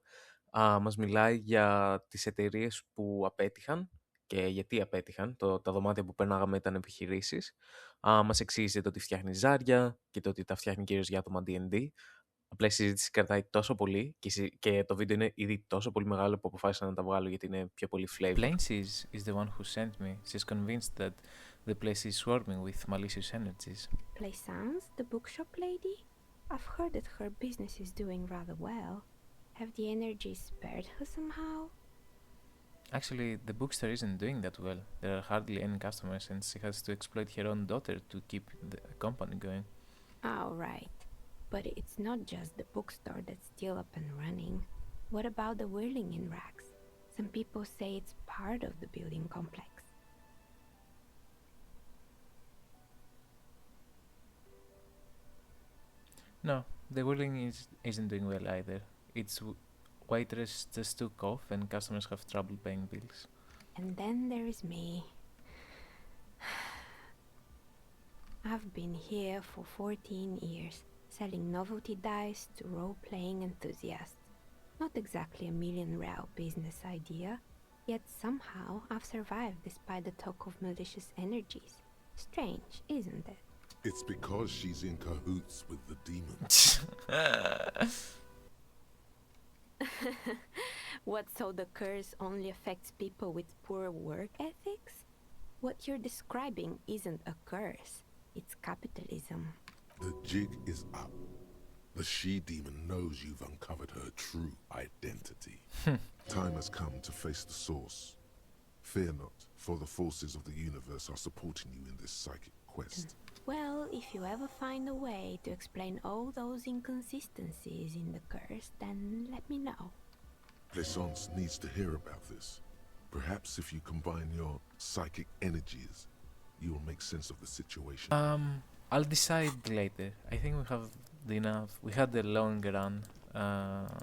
Μας μιλάει για τις εταιρείες που απέτυχαν και γιατί απέτυχαν. Τα δωμάτια που περνάγαμε ήταν επιχειρήσεις. Μας εξήγησε το ότι φτιάχνει ζάρια και το ότι τα φτιάχνει κυρίως για άτομα D&D. Απλά η συζήτηση κρατάει τόσο πολύ και το βίντεο είναι ήδη τόσο πολύ μεγάλο που αποφάσισα να τα βγάλω γιατί είναι πιο πολύ flavor. Plains is the one who sent me. She's convinced that the place is swarming with malicious energies. Plaisance, the bookshop lady? I've heard that her business is doing rather well. Have the energies spared her somehow? Actually, the bookstore isn't doing that well. There are hardly any customers and she has to exploit her own daughter to keep the company going. Oh, right. But it's not just the bookstore that's still up and running. What about the Whirling in rags? Some people say it's part of the building complex. No, the Whirling isn't doing well either. Its waitress just took off and customers have trouble paying bills. And then there is me. I've been here for 14 years, selling novelty dice to role-playing enthusiasts. Not exactly a million-real business idea, yet somehow I've survived despite the talk of malicious energies. Strange, isn't it? It's because she's in cahoots with the demons. What, so the curse only affects people with poor work ethics? What you're describing isn't a curse, it's capitalism. The jig is up. The she-demon knows you've uncovered her true identity. Time has come to face the source. Fear not, for the forces of the universe are supporting you in this psychic quest. Well, if you ever find a way to explain all those inconsistencies in the curse, then let me know. Plaisance needs to hear about this. Perhaps if you combine your psychic energies, you will make sense of the situation. I'll decide later. I think we have enough. We had a long run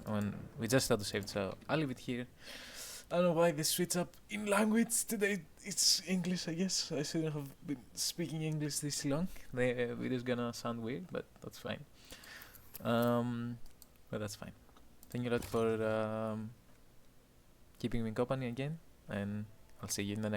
when we just had to save, so I'll leave it here. I don't know why they switch up in language today. It's English, I guess. I shouldn't have been speaking English this long. The video's gonna sound weird, but that's fine. But that's fine. Thank you a lot for keeping me company again, and I'll see you in the next.